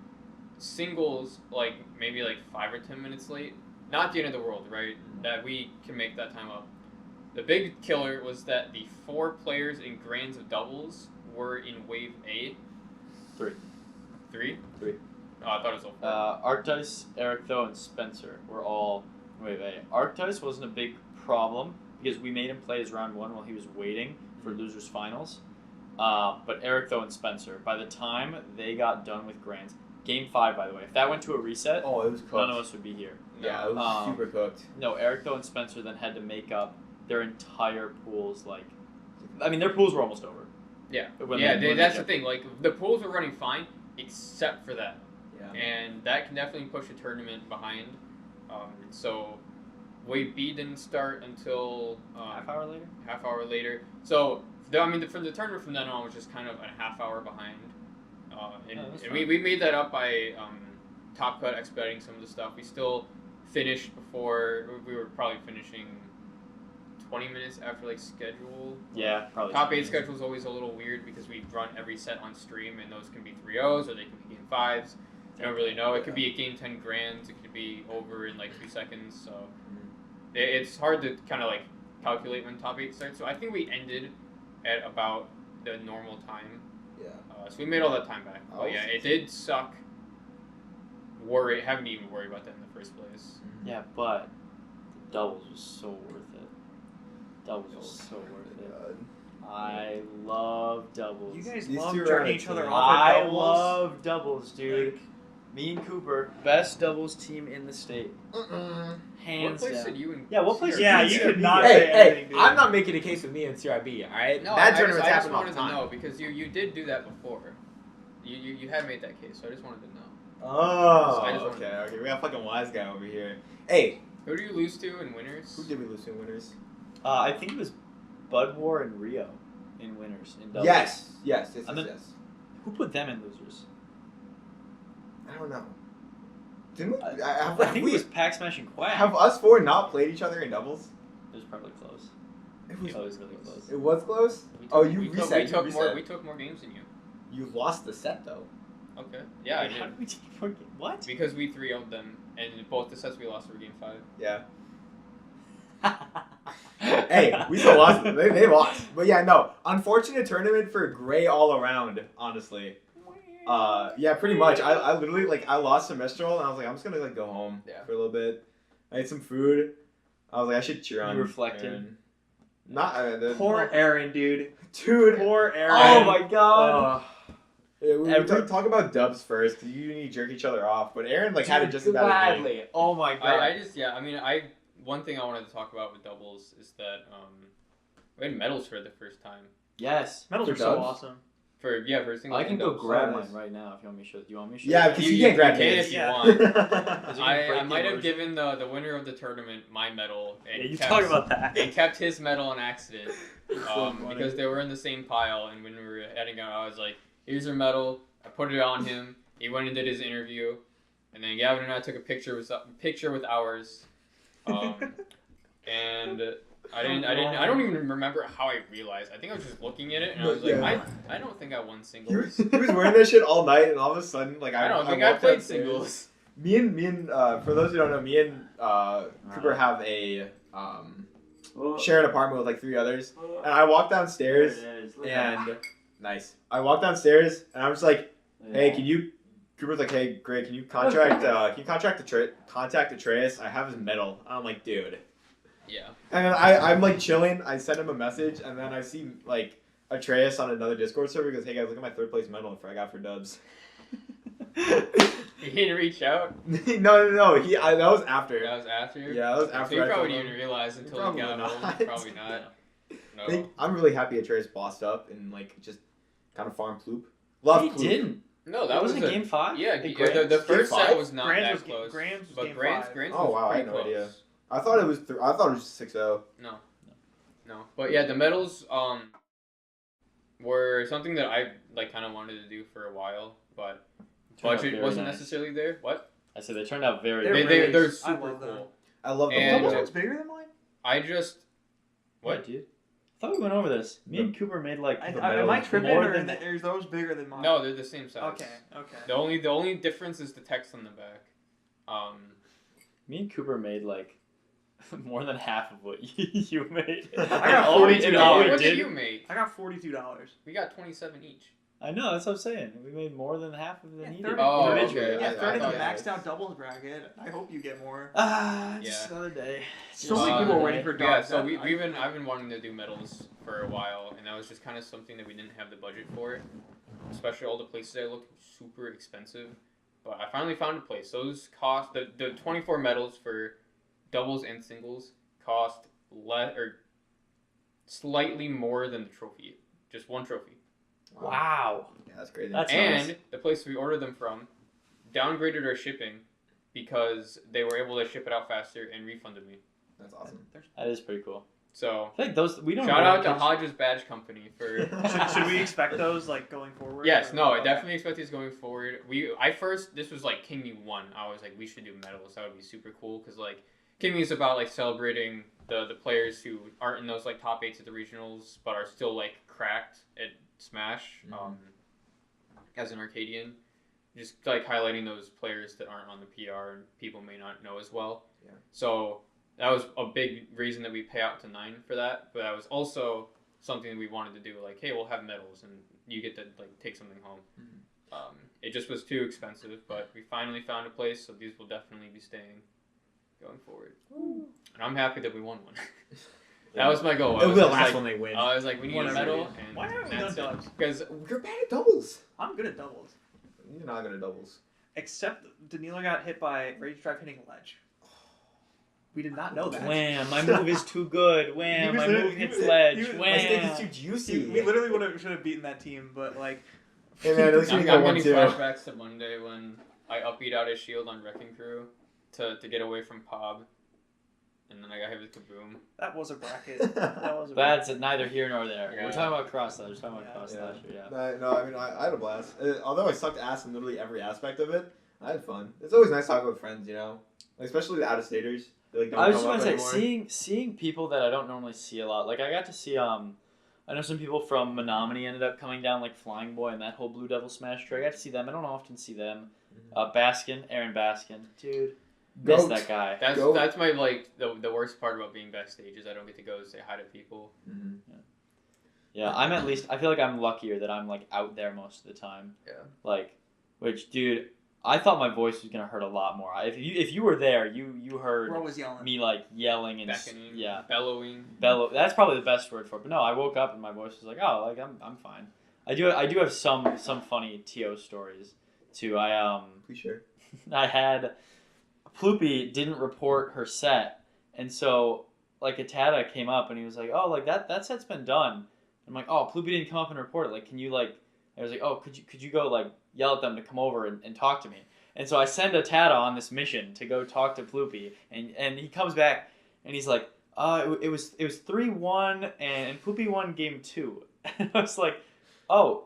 Speaker 2: singles like maybe like 5 or 10 minutes late. Not the end of the world, right? That we can make that time up. The big killer was that the 4 players in grands of doubles were in wave A.
Speaker 4: 3.
Speaker 2: 3?
Speaker 4: 3.
Speaker 2: Oh, I thought it was all 4.
Speaker 4: Arcdice, Eric Tho, and Spencer were all in wave A. Arcdice wasn't a big problem because we made him play his round 1 while he was waiting for losers finals. But Eric Tho and Spencer, by the time they got done with grands, game 5 by the way, if that went to a reset,
Speaker 1: Oh, it was cooked.
Speaker 4: none of us would be here.
Speaker 1: Yeah, it was super cooked.
Speaker 4: No, Eric Tho and Spencer then had to make up their entire pools. Their pools were almost over.
Speaker 2: Yeah.
Speaker 4: When
Speaker 2: Yeah,
Speaker 4: they
Speaker 2: that's the
Speaker 4: jumped.
Speaker 2: thing. Like, the pools were running fine, except for that.
Speaker 1: Yeah.
Speaker 2: And that can definitely push a tournament behind. So, wave B didn't start until half hour later. So, for the tournament from then on was just kind of a half hour behind. And we made that up by Top Cut expediting some of the stuff. We still finished before, we were probably finishing 20 minutes after like schedule.
Speaker 4: Yeah, probably.
Speaker 2: Top 8 schedule is always a little weird because we run every set on stream, and those can be 3-0s or they can be game 5s. I don't really know. It could be a game 10 grands. It could be over in like 2 seconds. So it's hard to kind of like calculate when top 8 starts. So I think we ended at about the normal time.
Speaker 1: Yeah.
Speaker 2: So we made all that time back. But yeah, it did suck. Having to even worry about that in the first place.
Speaker 4: Yeah, but the doubles was so worth it. Doubles was so worth it. I love doubles.
Speaker 3: You guys
Speaker 1: These
Speaker 3: love
Speaker 1: two are
Speaker 3: jerking
Speaker 1: on a
Speaker 3: each other
Speaker 1: team.
Speaker 3: off at
Speaker 4: I
Speaker 3: doubles.
Speaker 4: love doubles, dude.
Speaker 3: Like,
Speaker 4: Me and Cooper, best doubles team in the state.
Speaker 2: What
Speaker 4: Hands
Speaker 2: place
Speaker 4: down.
Speaker 2: did you and
Speaker 4: Yeah, what place?
Speaker 3: Yeah,
Speaker 4: did
Speaker 3: you
Speaker 4: you
Speaker 3: could
Speaker 4: beat
Speaker 3: not
Speaker 4: us?
Speaker 3: say anything,
Speaker 1: Hey,
Speaker 3: dude.
Speaker 1: I'm not making a case with me and CRB, alright?
Speaker 2: No,
Speaker 1: That
Speaker 2: I
Speaker 1: tournament's
Speaker 2: just
Speaker 1: happening all
Speaker 2: wanted
Speaker 1: the
Speaker 2: to
Speaker 1: time.
Speaker 2: know because you did do that before. You had made that case, so I just wanted to know.
Speaker 1: Oh,
Speaker 2: I just wanted
Speaker 1: okay. We got a fucking wise guy over here. Hey,
Speaker 2: Who do you lose to in winners?
Speaker 1: who did we lose to in winners?
Speaker 4: I think it was Bud War and Rio in winners in doubles.
Speaker 1: Yes.
Speaker 4: And then- Who put them in losers?
Speaker 1: I don't know. Didn't we?
Speaker 4: I think it was Pack Smash and Quack.
Speaker 1: Have us 4 not played each other in doubles?
Speaker 4: It was probably close.
Speaker 1: It was.
Speaker 4: It was really close.
Speaker 1: It was close.
Speaker 2: We
Speaker 1: Oh,
Speaker 2: took-
Speaker 1: you
Speaker 2: we took-
Speaker 1: reset.
Speaker 2: We took
Speaker 1: you
Speaker 2: more.
Speaker 1: reset.
Speaker 2: We took more games than you.
Speaker 1: You lost the set though.
Speaker 2: Okay. Yeah, I
Speaker 4: Wait, how
Speaker 2: did.
Speaker 4: did we take more games? What?
Speaker 2: Because we 3-0'd them, and both the sets we lost were game 5.
Speaker 1: Yeah. Hey, we still lost. They lost. But yeah, no. Unfortunate tournament for Gray all around. Honestly. Yeah, pretty much. I literally I lost semestral and I was like, I'm just gonna go home for a little bit. I ate some food. I was like, I should cheer on.
Speaker 4: You reflected.
Speaker 1: Aaron. Not
Speaker 3: Poor Aaron, dude.
Speaker 1: dude.
Speaker 3: Poor Aaron.
Speaker 4: Oh my god.
Speaker 1: Yeah, we
Speaker 4: Every-
Speaker 1: talk about dubs first because you need to jerk each other off. But Aaron had it just about as big.
Speaker 4: Gladly. Oh my god.
Speaker 2: One thing I wanted to talk about with doubles is that we had medals for the first time.
Speaker 4: Yes.
Speaker 3: Medals
Speaker 1: For
Speaker 3: are so
Speaker 1: dubs?
Speaker 3: awesome.
Speaker 2: For a single.
Speaker 4: I can
Speaker 2: game
Speaker 4: go
Speaker 2: doubles.
Speaker 4: grab
Speaker 1: nice.
Speaker 4: mine right now if you want me to show. Do you want me to show?
Speaker 1: Yeah,
Speaker 4: you?
Speaker 1: because you can't grab
Speaker 2: can
Speaker 1: his.
Speaker 2: if you
Speaker 3: Yeah.
Speaker 2: want.
Speaker 4: Is it gonna
Speaker 2: I
Speaker 4: break the
Speaker 2: might have
Speaker 4: immersion?
Speaker 2: given the winner of the tournament my medal and
Speaker 3: Yeah, you
Speaker 2: kept,
Speaker 3: talk about that.
Speaker 2: and kept his medal on accident
Speaker 3: So funny.
Speaker 2: because they were in the same pile, and when we were heading out I was like, here's your medal. I put it on him. He went and did his interview, and then Gavin and I took a picture with ours. And I don't even remember how I realized. I think I was just looking at it and I was like,
Speaker 1: Yeah.
Speaker 2: I don't think I won
Speaker 1: He was,
Speaker 2: singles.
Speaker 1: he was wearing that shit all night, and all of a sudden,
Speaker 2: I don't think I
Speaker 1: walked
Speaker 2: played
Speaker 1: upstairs.
Speaker 2: singles.
Speaker 1: Me and for those who don't know, me and Cooper have a share an apartment with like 3 others, and I walked downstairs and nice. I walked downstairs and I'm just like, hey, can you? Cooper's like, hey, Greg, can you contact Atreus? I have his medal. I'm like, dude.
Speaker 2: Yeah.
Speaker 1: And then I'm like chilling. I send him a message, and then I see like Atreus on another Discord server goes, "Hey guys, look at my third place medal I got for dubs."
Speaker 2: You didn't reach out?
Speaker 1: No. That was after.
Speaker 2: That was after?
Speaker 1: Yeah, that was after.
Speaker 2: So you
Speaker 1: I
Speaker 2: probably
Speaker 1: told
Speaker 2: didn't
Speaker 1: him.
Speaker 2: even realize until you
Speaker 1: Probably
Speaker 2: got
Speaker 1: not.
Speaker 2: home. Probably not. No.
Speaker 1: I'm really happy Atreus bossed up and like just kind of farmed Ploop. Love
Speaker 4: He
Speaker 1: Ploop.
Speaker 4: didn't.
Speaker 2: No, that
Speaker 4: wasn't
Speaker 2: a
Speaker 4: game 5.
Speaker 2: Yeah,
Speaker 4: The
Speaker 2: the first
Speaker 1: Game
Speaker 2: set
Speaker 1: five?
Speaker 2: was not
Speaker 3: Grants
Speaker 2: that
Speaker 3: was
Speaker 2: close.
Speaker 3: Grants was
Speaker 2: But
Speaker 3: game
Speaker 2: Grants
Speaker 3: 5.
Speaker 2: was
Speaker 1: Oh, wow, I
Speaker 2: pretty
Speaker 1: had no
Speaker 2: close.
Speaker 1: idea. I thought it was 6-0.
Speaker 2: No. But yeah, the medals were something that I like kind of wanted to do for a while, but
Speaker 4: Turned out
Speaker 2: budget
Speaker 4: very
Speaker 2: wasn't
Speaker 4: nice.
Speaker 2: necessarily there. What?
Speaker 4: I said they turned out very.
Speaker 3: They're
Speaker 2: They're
Speaker 3: really- I
Speaker 2: super
Speaker 3: love them.
Speaker 2: cool.
Speaker 1: I love the
Speaker 2: And-
Speaker 1: logo.
Speaker 3: Budget's bigger than mine?
Speaker 2: I just
Speaker 4: What,
Speaker 2: what?
Speaker 4: dude? I thought we went over this. Me and Cooper made like
Speaker 3: Am
Speaker 1: The
Speaker 3: I
Speaker 1: medals
Speaker 3: tripping
Speaker 4: more
Speaker 3: or
Speaker 4: than-
Speaker 3: are those bigger than mine?
Speaker 2: No, they're the same size.
Speaker 3: Okay.
Speaker 2: The only difference is the text on the back.
Speaker 4: Me and Cooper made like more than half of what you made.
Speaker 3: I got
Speaker 4: All we-
Speaker 3: $42.
Speaker 4: and all we
Speaker 2: what
Speaker 4: did-
Speaker 2: did you make?
Speaker 3: I got $42.
Speaker 2: We got 27 each.
Speaker 4: I know, that's what I'm saying. We made more than half of the
Speaker 3: Yeah,
Speaker 4: needed.
Speaker 3: 30.
Speaker 2: Oh,
Speaker 4: individually.
Speaker 2: okay.
Speaker 3: Yeah,
Speaker 2: I
Speaker 3: third in the
Speaker 2: thought-
Speaker 3: maxed out doubles bracket. I hope you get more.
Speaker 4: Just
Speaker 2: Yeah.
Speaker 4: another day.
Speaker 3: So
Speaker 4: Just
Speaker 3: many
Speaker 4: another
Speaker 3: people
Speaker 4: day.
Speaker 3: waiting for
Speaker 2: Yeah,
Speaker 3: dogs.
Speaker 2: so
Speaker 3: That-
Speaker 2: I've been wanting to do medals for a while, and that was just kind of something that we didn't have the budget for. Especially all the places I looked super expensive, but I finally found a place. Those cost the 24 medals for doubles and singles cost slightly more than the trophy, just one trophy.
Speaker 4: Wow.
Speaker 1: Yeah, that's crazy.
Speaker 4: That's
Speaker 2: And
Speaker 4: nice.
Speaker 2: the place we ordered them from downgraded our shipping because they were able to ship it out faster and refunded me.
Speaker 1: That's awesome.
Speaker 4: That is pretty cool.
Speaker 2: So
Speaker 4: I feel like those we don't.
Speaker 2: shout
Speaker 4: know
Speaker 2: out to
Speaker 4: kids-
Speaker 2: Hodges Badge Company for.
Speaker 3: should we expect those like going forward?
Speaker 2: Yes,
Speaker 3: or-
Speaker 2: no, I
Speaker 3: okay.
Speaker 2: definitely expect these going forward. This was like King Me 1. I was like, we should do medals. That would be super cool because like King Me is about like celebrating the players who aren't in those like top 8s at the regionals but are still like cracked at Smash as an Arcadian. Just like highlighting those players that aren't on the PR and people may not know as well.
Speaker 1: Yeah.
Speaker 2: So that was a big reason that we pay out to 9 for that. But that was also something that we wanted to do. Like, hey, we'll have medals and you get to like take something home. It just was too expensive, but we finally found a place, so these will definitely be staying going forward. And I'm happy that we won one. That was my goal.
Speaker 1: It'll be the last one they win.
Speaker 2: I was like, we need a
Speaker 3: Whatever.
Speaker 2: medal, and
Speaker 3: Why haven't we
Speaker 2: that's
Speaker 3: done
Speaker 2: it.
Speaker 3: dubs?
Speaker 2: Because
Speaker 1: You're bad at doubles.
Speaker 3: I'm good at doubles.
Speaker 1: You're not good at doubles.
Speaker 3: Except Danilo got hit by Rage Drive hitting a ledge. We did not know that.
Speaker 4: Wham! My move is too good. Wham!
Speaker 3: He was
Speaker 4: My
Speaker 3: literally-
Speaker 4: move hits
Speaker 3: he was-
Speaker 4: ledge.
Speaker 3: he was-
Speaker 1: My steak
Speaker 4: Wham!
Speaker 1: is too juicy.
Speaker 3: We literally should have beaten that team, but like.
Speaker 1: Hey man, at least we
Speaker 2: I'm
Speaker 1: got
Speaker 2: getting
Speaker 1: 1-2.
Speaker 2: flashbacks to Monday when I upbeat out his shield on Wrecking Crew to get away from Pob, and then I got hit with Kaboom.
Speaker 3: That was a bracket. That was a
Speaker 4: That's neither here nor there.
Speaker 2: Yeah.
Speaker 4: We're talking about cross slasher. We're talking about
Speaker 3: Yeah.
Speaker 4: cross
Speaker 1: Yeah.
Speaker 4: slasher. Yeah.
Speaker 1: No, I mean, I had a blast. Although I sucked ass in literally every aspect of it, I had fun. It's always nice talking with friends, you know? Like, especially the out-of-staters. They, like, don't
Speaker 4: I was
Speaker 1: come
Speaker 4: just
Speaker 1: up
Speaker 4: gonna say,
Speaker 1: anymore.
Speaker 4: seeing people that I don't normally see a lot. Like I got to see I know some people from Menominee ended up coming down, like Flying Boy and that whole Blue Devil Smash tour. I got to see them. I don't often see them. Baskin, Aaron Baskin, dude, miss
Speaker 1: Goat.
Speaker 4: that guy.
Speaker 2: That's my like the worst part about being backstage is I don't get to go say hi to people.
Speaker 1: Mhm.
Speaker 4: Yeah, I feel like I'm luckier that I'm like out there most of the time.
Speaker 2: Yeah.
Speaker 4: Like, which dude, I thought my voice was gonna hurt a lot more. If you were there, you heard
Speaker 3: We're always yelling.
Speaker 4: me like yelling and
Speaker 2: Beckoning,
Speaker 4: yeah,
Speaker 2: bellowing.
Speaker 4: bellow. That's probably the best word for it. But no, I woke up and my voice was like, oh, like I'm fine. I do have some funny TO stories too.
Speaker 1: Please share.
Speaker 4: I had Ploopy didn't report her set, and so like Atata came up and he was like, oh, like that set's been done. I'm like, oh, Ploopy didn't come up and report it. Like, can you like? I was like, oh, could you go like yell at them to come over and talk to me? And so I send Atata on this mission to go talk to Ploopy, and he comes back and he's like, it was 3-1 and Ploopy won game 2. And I was like, oh,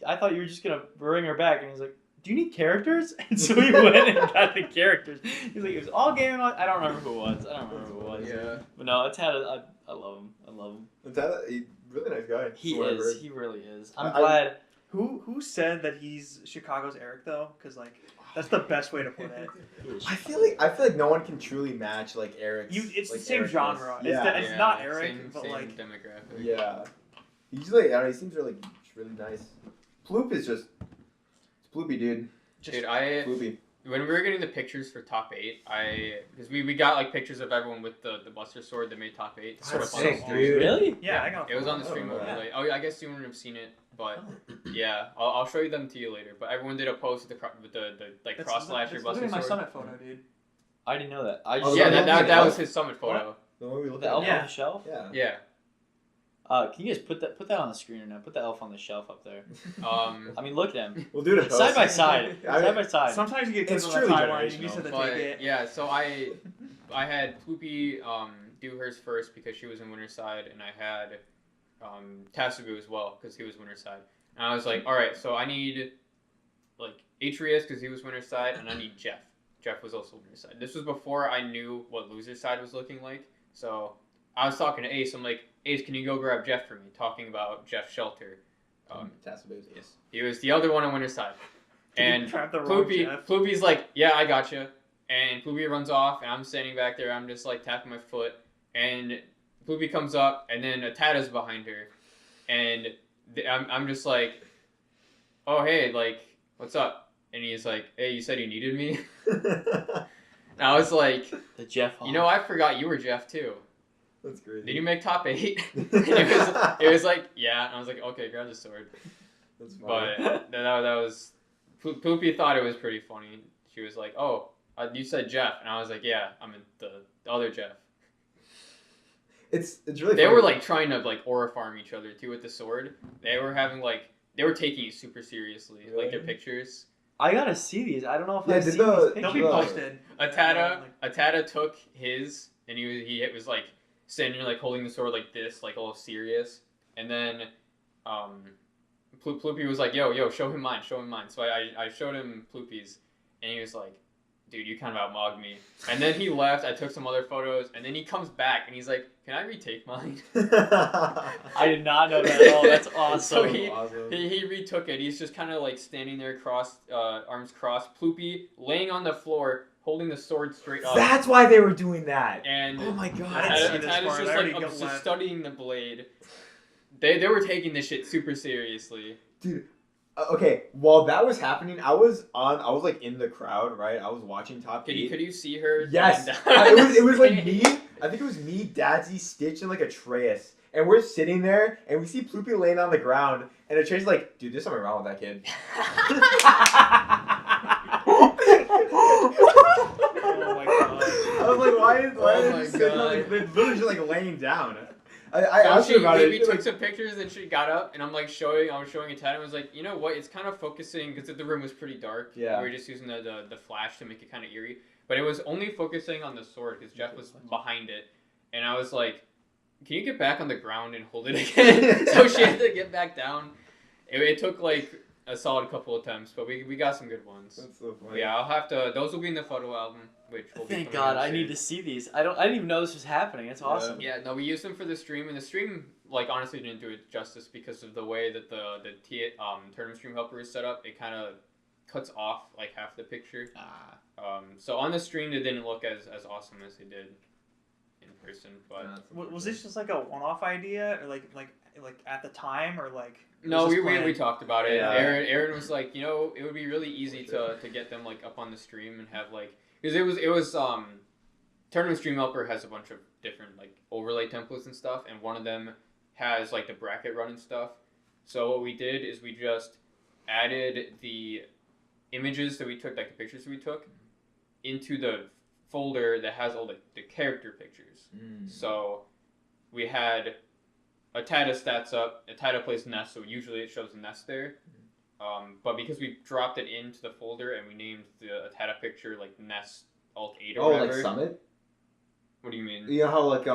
Speaker 4: I thought you were just gonna bring her back. And he's like, do you need characters? And so he went and got the characters. He's like, it was all game on. I don't remember who it was.
Speaker 2: Yeah.
Speaker 4: But no, Atata, I love him. I love him.
Speaker 1: He's a really nice guy.
Speaker 4: He
Speaker 1: from what I've
Speaker 4: is.
Speaker 1: heard.
Speaker 4: He really is. I'm
Speaker 1: I-
Speaker 4: glad.
Speaker 3: Who said that he's Chicago's Eric though? Because like that's the best way to put it.
Speaker 1: I feel like no one can truly match like Eric's.
Speaker 3: It's
Speaker 1: like,
Speaker 3: the same
Speaker 1: Eric
Speaker 3: genre.
Speaker 1: is.
Speaker 3: It's,
Speaker 1: Yeah.
Speaker 3: it's not
Speaker 2: Yeah,
Speaker 3: Eric,
Speaker 2: same,
Speaker 3: but
Speaker 2: same
Speaker 3: like
Speaker 2: demographic.
Speaker 1: Yeah. Usually, I don't know, he seems really nice. Ploop is just. It's Ploopy, dude.
Speaker 3: just
Speaker 2: Dude, I
Speaker 1: Ploopy.
Speaker 2: when we were getting the pictures for top 8, because we got like pictures of everyone with the Buster Sword that made top 8.
Speaker 1: That's
Speaker 2: Sort
Speaker 1: sick,
Speaker 2: of
Speaker 1: dude.
Speaker 4: Really?
Speaker 3: Yeah, I got.
Speaker 2: It was on the
Speaker 1: Oh,
Speaker 2: stream
Speaker 1: yeah.
Speaker 2: overlay. Oh, yeah, I guess you wouldn't have seen it, but yeah, I'll show you them to you later. But everyone did a post with the like cross slasher
Speaker 3: That's
Speaker 2: Buster
Speaker 3: literally my
Speaker 2: Sword.
Speaker 3: summit photo, dude.
Speaker 4: I didn't know that. I
Speaker 1: Oh,
Speaker 4: just
Speaker 2: Yeah,
Speaker 1: the
Speaker 2: that
Speaker 1: elf?
Speaker 2: was his summit photo.
Speaker 1: The one we looked
Speaker 4: the
Speaker 1: at.
Speaker 4: elf
Speaker 3: Yeah.
Speaker 4: on the shelf.
Speaker 1: Yeah.
Speaker 2: Yeah.
Speaker 4: Can you guys put that on the screen right now? Put the elf on the shelf up there. I mean, look at him.
Speaker 1: We'll do it a post.
Speaker 4: Side by side.
Speaker 1: I mean,
Speaker 4: Side by side.
Speaker 3: Sometimes you get
Speaker 1: It's
Speaker 3: kids on the
Speaker 1: truly
Speaker 3: timeline. You
Speaker 1: generational.
Speaker 3: need to
Speaker 2: But
Speaker 3: take it.
Speaker 2: yeah, so I had Poopy do hers first because she was in Winterside, and I had Tasugu as well because he was Winterside. And I was like, all right, so I need like Atreus because he was Winterside, and I need Jeff. Jeff was also Winterside. This was before I knew what Loser Side was looking like. So I was talking to Ace. I'm like, Ace, can you go grab Jeff for me? Talking about Jeff Shelter.
Speaker 1: Tassibos, yes.
Speaker 2: He was the other one on Winterside.
Speaker 3: Did you
Speaker 2: And
Speaker 3: trap the wrong Jeff?
Speaker 2: Ploopy's like, yeah, I gotcha. And Ploopy runs off, and I'm standing back there. I'm just like tapping my foot, and Ploopy comes up, and then Atata's behind her, and I'm just like, oh hey, like, what's up? And he's like, hey, you said you needed me. And I was like,
Speaker 4: The Jeff.
Speaker 2: you know, I forgot you were Jeff too.
Speaker 1: That's crazy.
Speaker 2: Did you make top 8? it was like, yeah. And I was like, okay, grab the sword.
Speaker 1: That's funny.
Speaker 2: But that was Poopy thought it was pretty funny. She was like, "Oh, you said Jeff," and I was like, "Yeah, I'm the other Jeff."
Speaker 1: It's really.
Speaker 2: They
Speaker 1: funny.
Speaker 2: were like trying to like aura farm each other too with the sword. They were taking it super seriously, like their pictures.
Speaker 4: I gotta see these. I don't know if
Speaker 1: Yeah,
Speaker 4: I've
Speaker 1: did
Speaker 4: seen
Speaker 1: the-
Speaker 4: these
Speaker 3: They'll be
Speaker 4: pictures.
Speaker 3: posted.
Speaker 2: Atata took his, and he was like standing there, like holding the sword like this, like all serious, and then Ploopy was like, yo, show him mine. So I showed him Ploopy's, and he was like, dude, you kind of outmogged me. And then he left, I took some other photos, and then he comes back, and he's like, can I retake mine?
Speaker 4: I did not know that at all. That's awesome.
Speaker 2: So he
Speaker 1: awesome.
Speaker 2: he retook it. He's just kind of like standing there, arms crossed, Ploopy, laying on the floor, holding the sword straight up.
Speaker 1: That's why they were doing that.
Speaker 2: And
Speaker 1: Oh my god.
Speaker 3: I didn't see this
Speaker 2: Atata's
Speaker 3: part.
Speaker 2: just
Speaker 3: I already
Speaker 2: like
Speaker 3: got left.
Speaker 2: studying the blade. They were taking this shit super seriously.
Speaker 1: Dude, okay, while that was happening, I was like in the crowd, right? I was watching top 8.
Speaker 2: Could you see her?
Speaker 1: Yes.
Speaker 2: lying down?
Speaker 1: it was like me, I think it was me, Dadsy, Stitch, and like Atreus. And we're sitting there, and we see Ploopy laying on the ground, and Atreus is like, dude, there's something wrong with that kid.
Speaker 3: Oh my god.
Speaker 1: I was like, why is
Speaker 2: Oh my
Speaker 1: he sitting on, like,
Speaker 2: God.
Speaker 1: they're literally just like laying down. I
Speaker 2: No,
Speaker 1: asked her about it.
Speaker 2: we
Speaker 1: She's
Speaker 2: took
Speaker 1: like,
Speaker 2: some pictures and she got up and I was showing Atata and was like, you know what? It's kind of focusing because the room was pretty dark.
Speaker 1: Yeah.
Speaker 2: We were just using the flash to make it kind of eerie, but it was only focusing on the sword because Jeff was behind it, and I was like, can you get back on the ground and hold it again? So she had to get back down. It took like a solid couple attempts, but we got some good ones.
Speaker 1: That's so funny.
Speaker 2: Yeah, I'll have to. Those will be in the photo album, which will be
Speaker 4: Thank
Speaker 2: coming out
Speaker 4: God, I
Speaker 2: soon.
Speaker 4: need to see these. I didn't even know this was happening. It's awesome.
Speaker 2: Yeah, no, we used them for the stream, and the stream, like, honestly didn't do it justice because of the way that the tournament stream helper is set up. It kind of cuts off, like, half the picture. So on the stream, it didn't look as awesome as they did in person, but...
Speaker 3: Was this just like a one-off idea, or like at the time, or like?
Speaker 2: No,
Speaker 3: was
Speaker 2: we
Speaker 3: this planned?
Speaker 2: we talked about it.
Speaker 1: Yeah.
Speaker 2: Aaron was like, you know, it would be really easy to get them, like, up on the stream and have, like... Because it was Tournament Stream Helper has a bunch of different, like, overlay templates and stuff, and one of them has, like, the bracket run and stuff. So what we did is we just added the images that we took, like the pictures that we took, into the folder that has all the character pictures. So we had Atata stats up, Atata plays Nest, so usually it shows Nest there. But because we dropped it into the folder and we named the Atata picture like Nest Alt 8 or whatever.
Speaker 1: like Summit?
Speaker 2: What do you mean?
Speaker 1: You know how like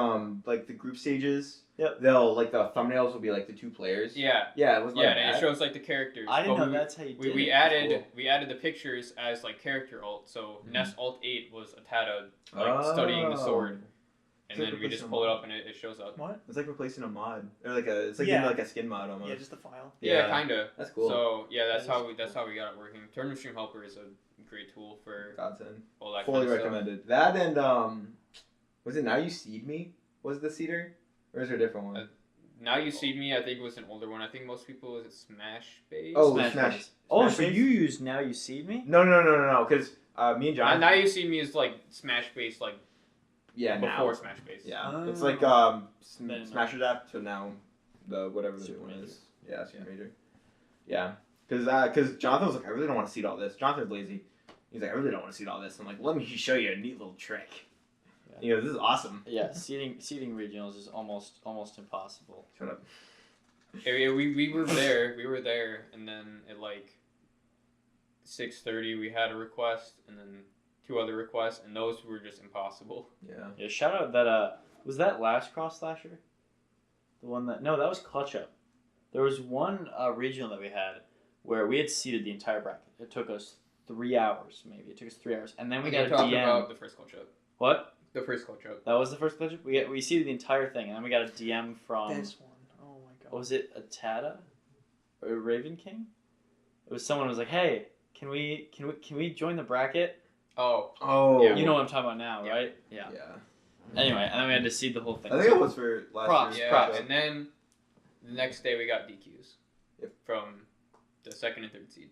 Speaker 1: the group stages?
Speaker 4: Yep.
Speaker 1: They'll like the thumbnails will be like the 2 players.
Speaker 2: Yeah.
Speaker 1: Yeah, it was like
Speaker 2: Yeah,
Speaker 1: that.
Speaker 2: and it shows like the characters.
Speaker 4: I didn't
Speaker 2: But
Speaker 4: know that's how you did
Speaker 2: we
Speaker 4: it.
Speaker 2: added
Speaker 1: Cool.
Speaker 2: we added the pictures as like character alt. So
Speaker 1: Mhm.
Speaker 2: Nest Alt 8 was Atata like studying the sword, and
Speaker 1: So
Speaker 2: then we
Speaker 1: replace
Speaker 2: just
Speaker 1: them
Speaker 2: pull it
Speaker 1: all.
Speaker 2: up and it shows up.
Speaker 3: What?
Speaker 1: It's like replacing a mod or like it's like
Speaker 3: Yeah.
Speaker 1: giving like a skin mod almost.
Speaker 3: Yeah, just the file.
Speaker 2: Yeah, kinda.
Speaker 1: That's cool.
Speaker 2: So yeah, that's
Speaker 4: That is
Speaker 2: how we got it working. Tournament Stream Helper is a great tool for
Speaker 1: Godsend.
Speaker 2: all that
Speaker 1: Fully
Speaker 2: kind of
Speaker 1: recommended. That and was it Now You Seed Me? Was the seeder? Or is there a different one?
Speaker 2: stuff. Now You See Me, I think was an older one. I think most people is it Smash based.
Speaker 1: Oh,
Speaker 4: Smash
Speaker 1: Smash.
Speaker 4: Bros. Oh,
Speaker 1: Smash
Speaker 4: so
Speaker 1: Bros?
Speaker 4: you use Now You See Me?
Speaker 1: No, because Me and John.
Speaker 2: Now you see me as like Smash based, like
Speaker 1: Yeah,
Speaker 2: before
Speaker 1: now.
Speaker 2: Smash based.
Speaker 1: Yeah, it's like
Speaker 4: Then,
Speaker 1: Smash Adapt to now the whatever the
Speaker 4: Super
Speaker 1: new one
Speaker 4: Major.
Speaker 1: is. Yeah, Super Major. Yeah, because Jonathan was like, I really don't want to seed all this. Jonathan's lazy. He's like, I really don't want to seed all this. I'm like, let me show you a neat little trick.
Speaker 4: Yeah.
Speaker 1: You know, this is awesome.
Speaker 4: Yeah, seeding regionals is almost impossible.
Speaker 1: Shut up.
Speaker 2: Yeah, we were there. We were there, and then at like 6:30 we had a request, and then 2 other requests, and those were just impossible.
Speaker 1: Yeah.
Speaker 4: Yeah, shout out that was that last cross slasher? The one that that was clutch up. There was one regional that we had where we had seeded the entire bracket. It took us 3 hours, maybe. It took us 3 hours, and then we got a
Speaker 2: talked
Speaker 4: DM.
Speaker 2: about the first clutch up.
Speaker 4: What?
Speaker 2: The first clutch up.
Speaker 4: That was the first clutch up. We seeded the entire thing, and then we got a DM from.
Speaker 3: This one. Oh my god.
Speaker 4: What was it? A Tata, or a Raven King? It was someone who was like, "Hey, can we join the bracket?"
Speaker 1: Oh.
Speaker 2: Yeah.
Speaker 4: You know what I'm talking about now,
Speaker 2: Yeah.
Speaker 4: right?
Speaker 1: Yeah.
Speaker 4: Anyway, and then we had to seed the whole thing.
Speaker 1: I think it was for last
Speaker 4: Props.
Speaker 1: year.
Speaker 2: Yeah,
Speaker 4: Props.
Speaker 2: and then the next day we got DQs.
Speaker 1: Yep.
Speaker 2: From the 2nd and 3rd seed.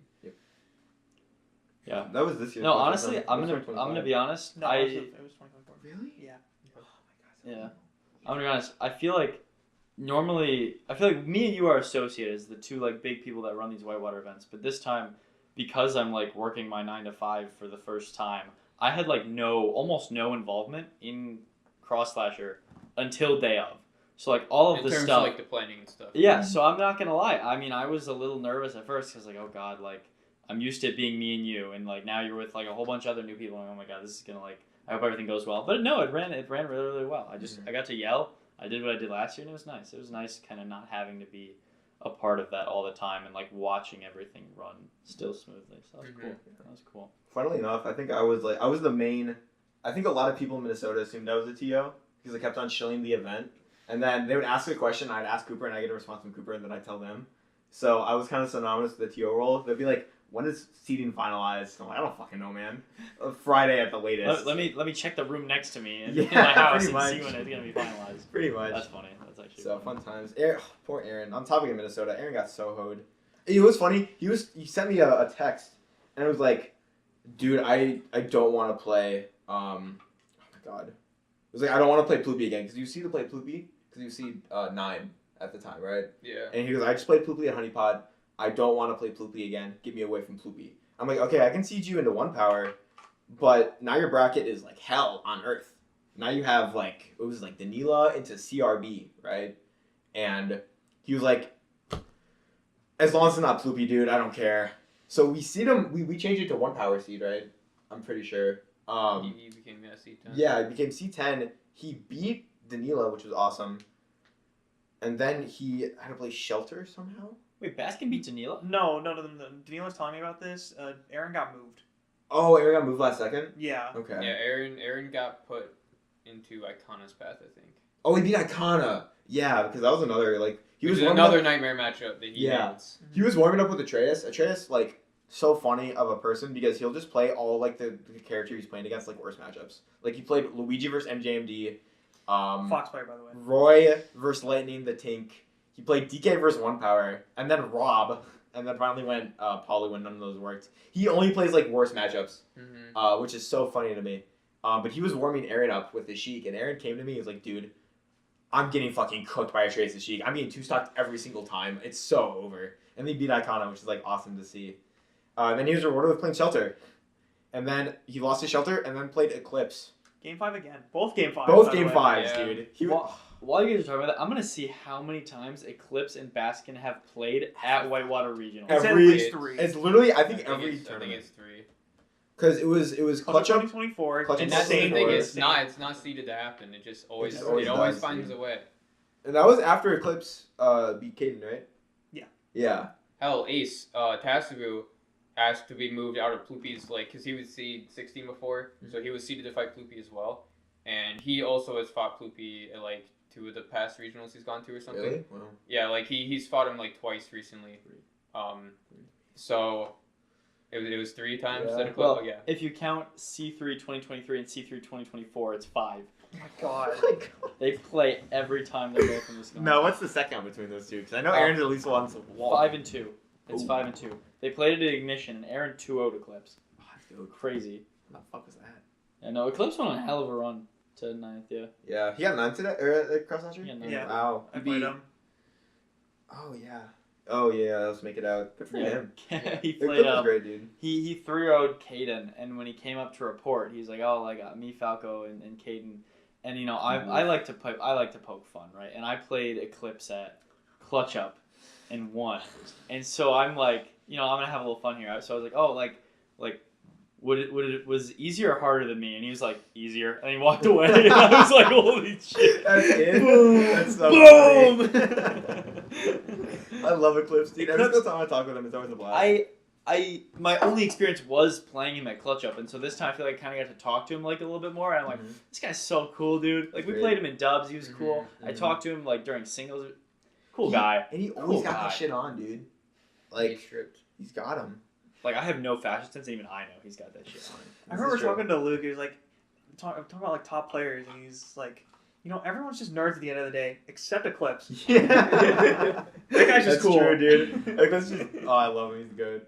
Speaker 4: Yeah.
Speaker 1: That was this year.
Speaker 4: No, honestly, I'm gonna be honest.
Speaker 3: No, it was 2024.
Speaker 1: Really?
Speaker 3: Yeah.
Speaker 1: Oh my god.
Speaker 4: Yeah. I'm gonna be honest. I feel like normally, me and you are associated as the 2 like big people that run these whitewater events. But this time, because I'm like working my 9 to 5 for the first time, I had like almost no involvement in Cross Slasher until day of. So like all of
Speaker 2: In
Speaker 4: the
Speaker 2: terms
Speaker 4: stuff.
Speaker 2: of like the planning and stuff.
Speaker 4: Yeah. So I'm not gonna lie. I mean, I was a little nervous at first because like, oh god, like I'm used to it being me and you, and like now you're with like a whole bunch of other new people. And oh my god, this is gonna like. I hope everything goes well. But no, it ran really, really well. I got to yell. I did what I did last year, and it was nice. It was nice kind of not having to be a part of that all the time and like watching everything run still smoothly. So that was cool. That was cool.
Speaker 1: Funnily enough, I think I was the main. I think a lot of people in Minnesota assumed I was a TO because I kept on shilling the event, and then they would ask a question. I'd ask Cooper, and I get a response from Cooper, and then I tell them. So I was kind of synonymous with the TO role. They'd be like, "When is seating finalized?" I'm like, "I don't fucking know, man. Friday at the latest."
Speaker 4: Let me check the room next to me in
Speaker 1: Yeah,
Speaker 4: my house
Speaker 1: pretty
Speaker 4: and
Speaker 1: much.
Speaker 4: see when it's gonna be finalized.
Speaker 1: Pretty much.
Speaker 4: That's funny. That's actually
Speaker 1: So
Speaker 4: funny.
Speaker 1: fun times. Poor Aaron. On topic of Minnesota, Aaron got so hoed. It was funny. He sent me a text, and it was like, "Dude, I don't want to play." Oh my god. It was like, I don't want to play Ploopy again because you see to play Ploopy because you see 9 at the time, right?
Speaker 2: Yeah.
Speaker 1: And he goes, I just played Ploopy at Honeypot. I don't want to play Ploopy again. Get me away from Ploopy. I'm like, okay, I can seed you into 1 power, but now your bracket is like hell on earth. Now you have like, it was like Danila into CRB, right? And he was like, as long as it's not Ploopy, dude, I don't care. So we seed him, we changed it to 1 power seed, right? I'm pretty sure.
Speaker 2: He became C10.
Speaker 1: Yeah, it became C10. He beat Danila, which was awesome. And then he had to play Shelter somehow.
Speaker 4: Wait, Baskin beat Danila?
Speaker 3: No. Daniel was telling me about this. Aaron got moved.
Speaker 1: Oh, Aaron got moved last second?
Speaker 3: Yeah.
Speaker 1: Okay.
Speaker 2: Yeah, Aaron got put into Icana's path, I think.
Speaker 1: Oh, he beat Icana. Yeah, because that was another, like, he was warming
Speaker 2: another
Speaker 1: up,
Speaker 2: nightmare matchup that he hates.
Speaker 1: he was warming up with Atreus. Atreus, like, so funny of a person because he'll just play all, like, the character he's playing against, like, worst matchups. Like, he played Luigi versus MJMD.
Speaker 3: Fox player, by the way.
Speaker 1: Roy versus Lightning the Tink. He played DK versus 1 power, and then Rob, and then finally went Pauly when none of those worked. He only plays like worse matchups, which is so funny to me. But he was warming Aaron up with the Sheik, and Aaron came to me and was like, dude, I'm getting fucking cooked by Atreus the Sheik. I'm getting 2-stocked every single time. It's so over. And they beat Icana, which is like awesome to see. Then he was rewarded with playing Shelter. And then he lost his Shelter and then played Eclipse.
Speaker 3: Game 5 again. Both game 5s.
Speaker 1: Both
Speaker 3: by the
Speaker 1: game
Speaker 3: way.
Speaker 1: 5s,
Speaker 2: Yeah.
Speaker 1: dude.
Speaker 4: While you guys are talking about that, I'm gonna see how many times Eclipse and Baskin have played at Whitewater Regional.
Speaker 3: It's at
Speaker 1: Every-
Speaker 3: least 3.
Speaker 1: It's literally, I think,
Speaker 2: I
Speaker 1: every
Speaker 2: think
Speaker 1: tournament.
Speaker 2: it's 3.
Speaker 1: Because it was clutch up.
Speaker 3: 2024.
Speaker 1: Clutch
Speaker 2: And
Speaker 1: up
Speaker 2: that's the
Speaker 1: Same
Speaker 2: thing.
Speaker 1: or-
Speaker 2: It's not seeded to happen. It just always
Speaker 1: just always does,
Speaker 2: finds
Speaker 1: dude.
Speaker 2: a way.
Speaker 1: And that was after Eclipse beat Caden, right?
Speaker 3: Yeah.
Speaker 1: Yeah.
Speaker 2: Hell, Ace Tasubu asked to be moved out of Ploopy's because he was seed 16 before, so he was seeded to fight Ploopy as well, and he also has fought Ploopy at 2 of the past regionals he's gone to or something.
Speaker 1: Really? Wow.
Speaker 2: Yeah, he's fought him twice recently. So it was 3 times
Speaker 1: Yeah.
Speaker 2: that Eclipse.
Speaker 4: Well,
Speaker 2: yeah.
Speaker 4: if you count C3 2023 and C3 2024, it's 5.
Speaker 3: Oh my god.
Speaker 4: They play every time they're both in Wisconsin.
Speaker 1: No, what's the second between those two? Because I know Aaron's at least once.
Speaker 4: 5 and 2. It's
Speaker 1: Ooh.
Speaker 4: 5 and 2. They played it at Ignition, and Aaron 2-0'd Eclipse.
Speaker 1: Dude.
Speaker 4: Crazy.
Speaker 1: What the fuck was that?
Speaker 4: Yeah, no, Eclipse went on a hell of a run to 9th, yeah.
Speaker 1: Yeah, he got 9 today or cross last year.
Speaker 3: Yeah.
Speaker 1: Wow.
Speaker 3: I played him.
Speaker 1: Oh yeah. Oh yeah. Let's make it out. Good for him.
Speaker 4: He
Speaker 1: Eclipse
Speaker 4: played.
Speaker 1: was great, dude.
Speaker 4: He 3-0'd Caden, and when he came up to report, he's like, "Oh, like me, Falco, and Caden." And you know, I like to play. I like to poke fun, right? And I played Eclipse at Clutch Up, and won. And so I'm like, you know, I'm gonna have a little fun here. So I was like, oh, like, would it was easier or harder than me? And he was like, easier. And he walked away. And I was like, holy shit!
Speaker 1: That's it.
Speaker 4: Boom!
Speaker 1: That's so
Speaker 4: Boom!
Speaker 1: I love Eclipse, dude. Every single time I talk with him, it's always a blast.
Speaker 4: My only experience was playing him at Clutch Up, and so this time I feel like I kind of got to talk to him like a little bit more. And I'm like, this guy's so cool, dude. Like we played him in dubs, he was cool. I talked to him like during singles. Cool guy.
Speaker 1: And he always got that shit on, dude. Like he's got him.
Speaker 4: Like I have no fashion sense, and even I know he's got that shit on.
Speaker 3: I remember talking to Luke. He was like, talking about like top players, and he's like, you know, everyone's just nerds at the end of the day, except Eclipse.
Speaker 1: Yeah.
Speaker 3: That guy's just cool,
Speaker 1: true, dude. Like that's just. Oh, I love him. He's good.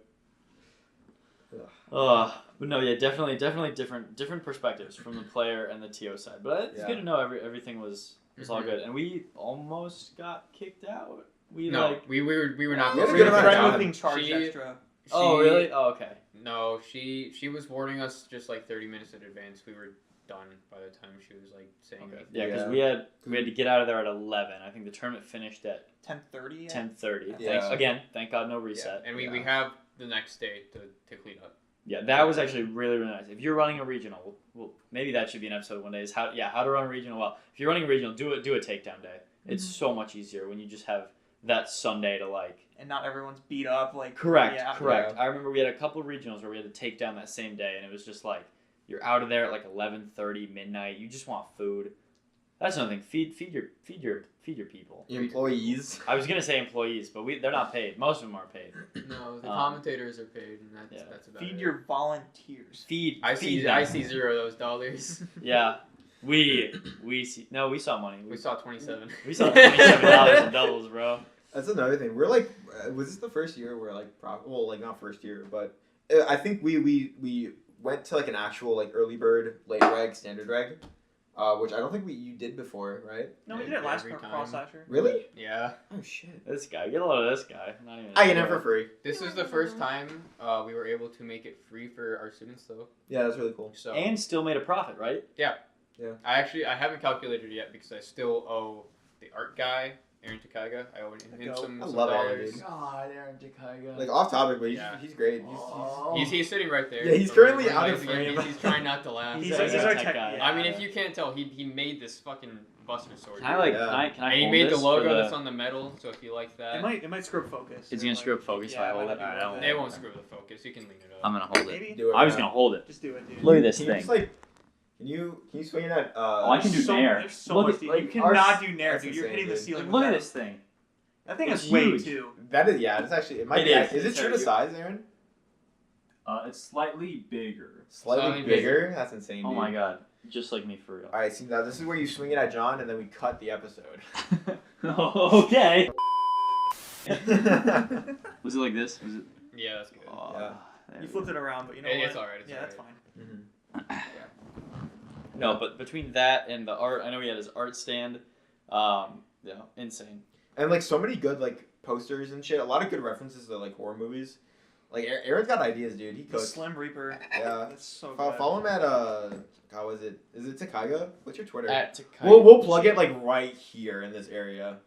Speaker 4: But no, yeah, definitely different perspectives from the player and the TO side. But it's good to know everything was all good, and we almost got kicked out. We were not.
Speaker 1: We had a
Speaker 3: We
Speaker 1: good
Speaker 3: were
Speaker 1: amount of time.
Speaker 3: being charged extra.
Speaker 4: Oh really? Oh okay.
Speaker 2: No, she was warning us just like 30 minutes in advance. We were done by the time she was like saying that.
Speaker 4: Yeah, because we had to get out of there at 11. I think the tournament finished at
Speaker 3: 10:30.
Speaker 4: 10:30.
Speaker 1: Yeah.
Speaker 4: Thank God no reset.
Speaker 2: Yeah. And we have the next day to clean up.
Speaker 4: Yeah, that was actually really nice. If you're running a regional, well, maybe that should be an episode one day. Is how to run a regional well. If you're running a regional, do a takedown day. It's so much easier when you just have that Sunday to like.
Speaker 3: And not everyone's beat up like.
Speaker 4: Correct.
Speaker 1: Yeah.
Speaker 4: I remember we had a couple of regionals where we had to take down that same day, and it was just like you're out of there at like 11:30 midnight. You just want food. That's another thing. Feed your people.
Speaker 1: Your employees.
Speaker 4: I was gonna say employees, but they're not paid. Most of them aren't paid.
Speaker 2: No, the commentators are paid, and that's about it.
Speaker 3: Feed your volunteers.
Speaker 2: I see zero of those dollars.
Speaker 4: Yeah, we saw money.
Speaker 2: We saw 27.
Speaker 4: We saw $27 in doubles, bro.
Speaker 1: That's another thing. We're like, was this the first year we're like, like not first year, but I think we went to like an actual like early bird, late reg, standard reg, which I don't think you did before, right?
Speaker 3: No, we did it last cross last year.
Speaker 1: Really?
Speaker 2: Yeah.
Speaker 1: Oh shit.
Speaker 4: This guy, get a load of this guy. Not even.
Speaker 1: I get it for free.
Speaker 2: This is the first time we were able to make it free for our students, though.
Speaker 1: Yeah, that's really cool.
Speaker 2: So
Speaker 4: And still made a profit, right?
Speaker 1: Yeah.
Speaker 2: I haven't calculated it yet because I still owe the art guy, Aaron Takaiga. I owe him some
Speaker 1: love
Speaker 2: dollars.
Speaker 1: Aaron,
Speaker 4: God, Aaron Takaiga.
Speaker 1: Like off topic, but he's great.
Speaker 2: He's sitting right there.
Speaker 1: Yeah, he's
Speaker 2: So
Speaker 1: currently
Speaker 2: when
Speaker 1: out of
Speaker 2: he's again,
Speaker 1: frame.
Speaker 2: He's trying not to laugh.
Speaker 3: He's
Speaker 4: our
Speaker 3: our
Speaker 4: tech
Speaker 3: tech
Speaker 4: guy.
Speaker 3: guy.
Speaker 2: I mean, if you can't tell, he made this fucking Buster sword.
Speaker 4: Can I
Speaker 1: Yeah.
Speaker 4: can I
Speaker 2: And he
Speaker 4: hold
Speaker 2: made the
Speaker 4: this
Speaker 2: logo
Speaker 4: for
Speaker 2: that's on the metal. So if you like that,
Speaker 3: It might screw up focus.
Speaker 4: It's gonna screw up focus if I hold it. Alright, I won't.
Speaker 2: they won't screw the focus. You can lean it up.
Speaker 4: I'm gonna hold it.
Speaker 3: Maybe.
Speaker 1: Do it
Speaker 4: I was
Speaker 1: right
Speaker 4: gonna hold it.
Speaker 3: Just do it, dude.
Speaker 4: Look at this
Speaker 1: Can you
Speaker 4: thing.
Speaker 1: just, like, can you swing it at?
Speaker 4: I can do nair.
Speaker 3: There's so
Speaker 4: Look
Speaker 3: much.
Speaker 4: at,
Speaker 3: Dude.
Speaker 4: like,
Speaker 3: You cannot
Speaker 1: our-
Speaker 3: do nair,
Speaker 1: that's
Speaker 3: dude. You're
Speaker 1: insane,
Speaker 3: hitting the
Speaker 1: dude.
Speaker 3: ceiling.
Speaker 4: Look
Speaker 3: with
Speaker 4: at
Speaker 3: that.
Speaker 4: this thing.
Speaker 3: That thing
Speaker 4: It's
Speaker 3: is way
Speaker 4: huge.
Speaker 3: too.
Speaker 1: That is it's actually it might
Speaker 4: It
Speaker 1: be.
Speaker 4: is.
Speaker 1: Is it true to size, Aaron?
Speaker 5: It's slightly bigger.
Speaker 1: Slightly
Speaker 2: Slightly
Speaker 1: bigger. That's insane.
Speaker 4: Oh
Speaker 1: dude.
Speaker 4: my god, just like me for real.
Speaker 1: All right, see now this is where you swing it at John, and then we cut the episode.
Speaker 4: Okay. Was it like this? Was it?
Speaker 2: Yeah, that's good.
Speaker 4: Oh,
Speaker 1: Yeah.
Speaker 4: there
Speaker 3: You
Speaker 4: we
Speaker 3: flipped
Speaker 4: go.
Speaker 3: it around, but you know
Speaker 2: It's
Speaker 3: what?
Speaker 2: alright. It's
Speaker 3: Yeah, that's
Speaker 2: alright.
Speaker 3: fine.
Speaker 4: No, but between that and the art, I know he had his art stand. Yeah, insane.
Speaker 1: And like so many good like posters and shit. A lot of good references to like horror movies. Like Aaron's got ideas, dude. He
Speaker 3: The
Speaker 1: cooks.
Speaker 3: Slim Reaper.
Speaker 1: Yeah.
Speaker 3: That's so good.
Speaker 1: Follow him at how was it? Is it Takaiga? What's your Twitter?
Speaker 4: At Takaiga.
Speaker 1: We'll plug it like right here in this area.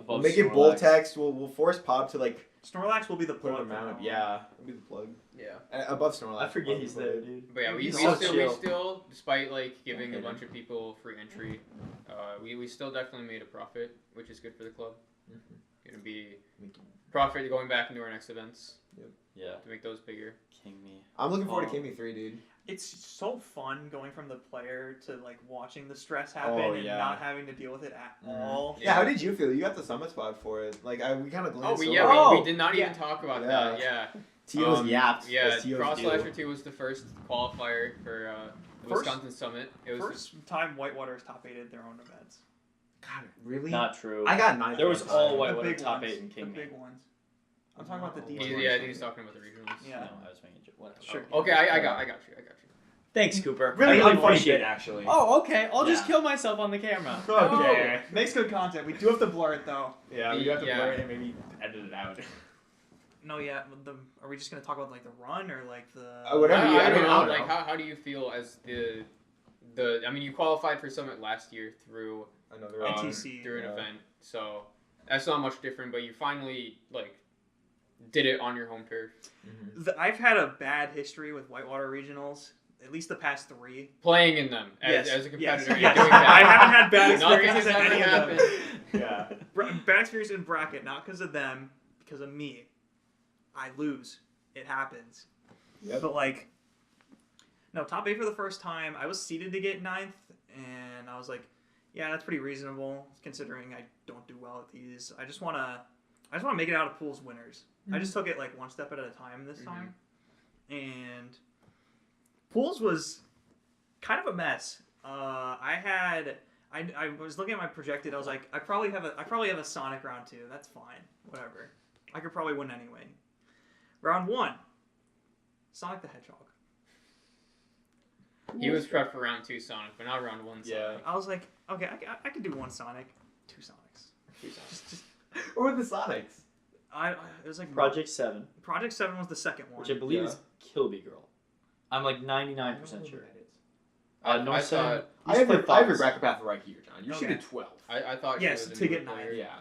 Speaker 1: We'll make it bold
Speaker 4: Snorlax.
Speaker 1: text. We'll force Pop to like
Speaker 3: Snorlax will be the
Speaker 1: put
Speaker 3: plug.
Speaker 1: him out. Yeah, it'll be the plug.
Speaker 2: Yeah.
Speaker 1: Above Snorlax.
Speaker 4: I forget he's there, dude.
Speaker 2: But yeah, we
Speaker 4: He's so chill.
Speaker 2: still, despite like giving
Speaker 4: Okay.
Speaker 2: a bunch of people free entry, we still definitely made a profit, which is good for the club. Gonna be profit going back into our next events
Speaker 4: Yeah.
Speaker 2: to make those bigger.
Speaker 4: King me.
Speaker 1: I'm looking forward to
Speaker 3: Oh.
Speaker 1: Kimmy 3, dude.
Speaker 3: It's so fun going from the player to like watching the stress happen
Speaker 1: Oh,
Speaker 3: and
Speaker 1: yeah.
Speaker 3: not having to deal with it at all.
Speaker 1: Yeah, how did you feel? You got the summit spot for it. Like we kind of glanced.
Speaker 2: We
Speaker 1: over.
Speaker 2: did not even talk about that. Yeah.
Speaker 1: Tio's yapped.
Speaker 2: Yeah,
Speaker 1: as Tio's
Speaker 2: Cross
Speaker 1: do.
Speaker 2: Slasher 2 was the first qualifier for the
Speaker 3: First-
Speaker 2: Wisconsin Summit. It was
Speaker 3: First time Whitewater has top 8'd their own events.
Speaker 1: God, really?
Speaker 4: Not true.
Speaker 1: I got 9th.
Speaker 4: There was
Speaker 1: one
Speaker 4: all
Speaker 1: time.
Speaker 4: white
Speaker 3: The
Speaker 4: water
Speaker 3: big
Speaker 4: top
Speaker 3: ones.
Speaker 4: 8 in King
Speaker 3: The
Speaker 4: me.
Speaker 3: big ones. I'm talking about the
Speaker 1: No.
Speaker 3: D.
Speaker 2: I think he's talking about the regionals.
Speaker 3: Yeah.
Speaker 4: No, I was making a joke. Whatever.
Speaker 3: Sure.
Speaker 2: Okay, I got you.
Speaker 4: Thanks, Cooper.
Speaker 3: Really
Speaker 4: I
Speaker 3: unfunny
Speaker 4: appreciate
Speaker 1: bit,
Speaker 4: it.
Speaker 1: actually.
Speaker 4: Oh, okay. I'll just
Speaker 1: Yeah.
Speaker 4: kill myself on the camera.
Speaker 1: Okay.
Speaker 3: Makes good content. We do have to blur it though.
Speaker 1: Yeah, we have to
Speaker 2: Yeah.
Speaker 1: blur it and maybe edit it out.
Speaker 3: No, yeah. Are we just gonna talk about like the run or like the?
Speaker 1: Whatever you-
Speaker 2: I don't
Speaker 1: I
Speaker 2: know.
Speaker 1: don't
Speaker 2: Like,
Speaker 1: know.
Speaker 2: how do you feel as the I mean, you qualified for Summit last year through
Speaker 1: Another
Speaker 3: NTC.
Speaker 2: through an
Speaker 1: Yeah.
Speaker 2: event, so that's not much different. But you finally like did it on your home turf,
Speaker 3: I've had a bad history with Whitewater regionals. At least the past 3.
Speaker 2: playing in them
Speaker 3: Yes,
Speaker 2: as a
Speaker 3: yes,
Speaker 2: competitor.
Speaker 3: yes.
Speaker 2: Doing that.
Speaker 3: I haven't had bad
Speaker 2: Nothing
Speaker 3: experiences
Speaker 2: has
Speaker 3: in
Speaker 2: ever
Speaker 3: any of
Speaker 2: happened.
Speaker 3: them.
Speaker 1: Yeah.
Speaker 3: Bad experience in bracket, not because of them, because of me. I lose. It happens.
Speaker 1: Yep.
Speaker 3: But like, no, top 8 for the first time. I was seeded to get 9th, and I was like, yeah, that's pretty reasonable considering I don't do well at these. I just wanna make it out of pools winners. I just took it like one step at a time this time, and pools was kind of a mess. I was looking at my projected. I was like, I probably have a Sonic round 2. That's fine. Whatever. I could probably win anyway. Round 1, Sonic the Hedgehog.
Speaker 2: He was prepped for round 2 Sonic, but not round 1 Sonic.
Speaker 1: Yeah.
Speaker 3: I was like, okay, I could do 1 Sonic, 2 Sonics. Just
Speaker 1: What were the Sonics?
Speaker 3: it was like
Speaker 4: Project 7,
Speaker 3: Project 7 was the second one.
Speaker 4: which I believe
Speaker 1: Yeah.
Speaker 4: is Kilby Girl. I'm like 99% sure.
Speaker 2: I
Speaker 4: North Center.
Speaker 2: thought
Speaker 1: I have your bracket path right here, John. You should
Speaker 3: Okay.
Speaker 1: get 12.
Speaker 2: I thought
Speaker 3: Yes,
Speaker 2: she was
Speaker 3: to
Speaker 2: a newer
Speaker 3: get 9.
Speaker 2: player.
Speaker 1: Yeah.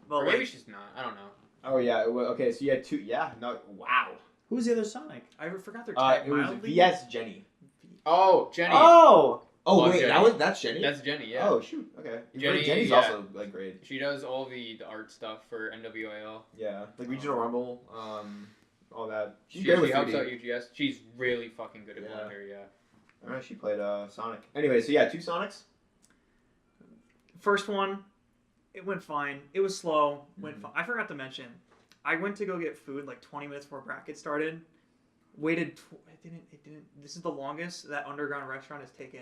Speaker 3: Well,
Speaker 2: Or maybe
Speaker 3: like,
Speaker 2: she's not. I don't know.
Speaker 1: Oh yeah. Okay, so you had 2. Yeah. No. Wow.
Speaker 4: Who's the other Sonic?
Speaker 3: I forgot their tag.
Speaker 1: It was
Speaker 3: mildly.
Speaker 1: VS Jenny.
Speaker 2: Oh, Jenny.
Speaker 4: Oh!
Speaker 1: Oh
Speaker 2: Love
Speaker 1: wait,
Speaker 2: Jenny.
Speaker 1: that's Jenny.
Speaker 2: That's Jenny. Yeah.
Speaker 1: Oh shoot. Okay.
Speaker 2: Jenny,
Speaker 1: Jenny's
Speaker 2: yeah.
Speaker 1: also like great.
Speaker 2: She does all the art stuff for NWAL.
Speaker 1: Yeah. Like regional rumble. All that. She's
Speaker 2: She
Speaker 1: great with
Speaker 2: helps
Speaker 1: 3D.
Speaker 2: out UGS. She's really fucking good at
Speaker 1: Yeah.
Speaker 2: Blender. Yeah.
Speaker 1: Alright, she played Sonic. Anyway, so yeah, 2 Sonics.
Speaker 3: First one, it went fine. It was slow. Went fine. I forgot to mention, I went to go get food like 20 minutes before bracket started. Waited. It didn't. This is the longest that underground restaurant has taken.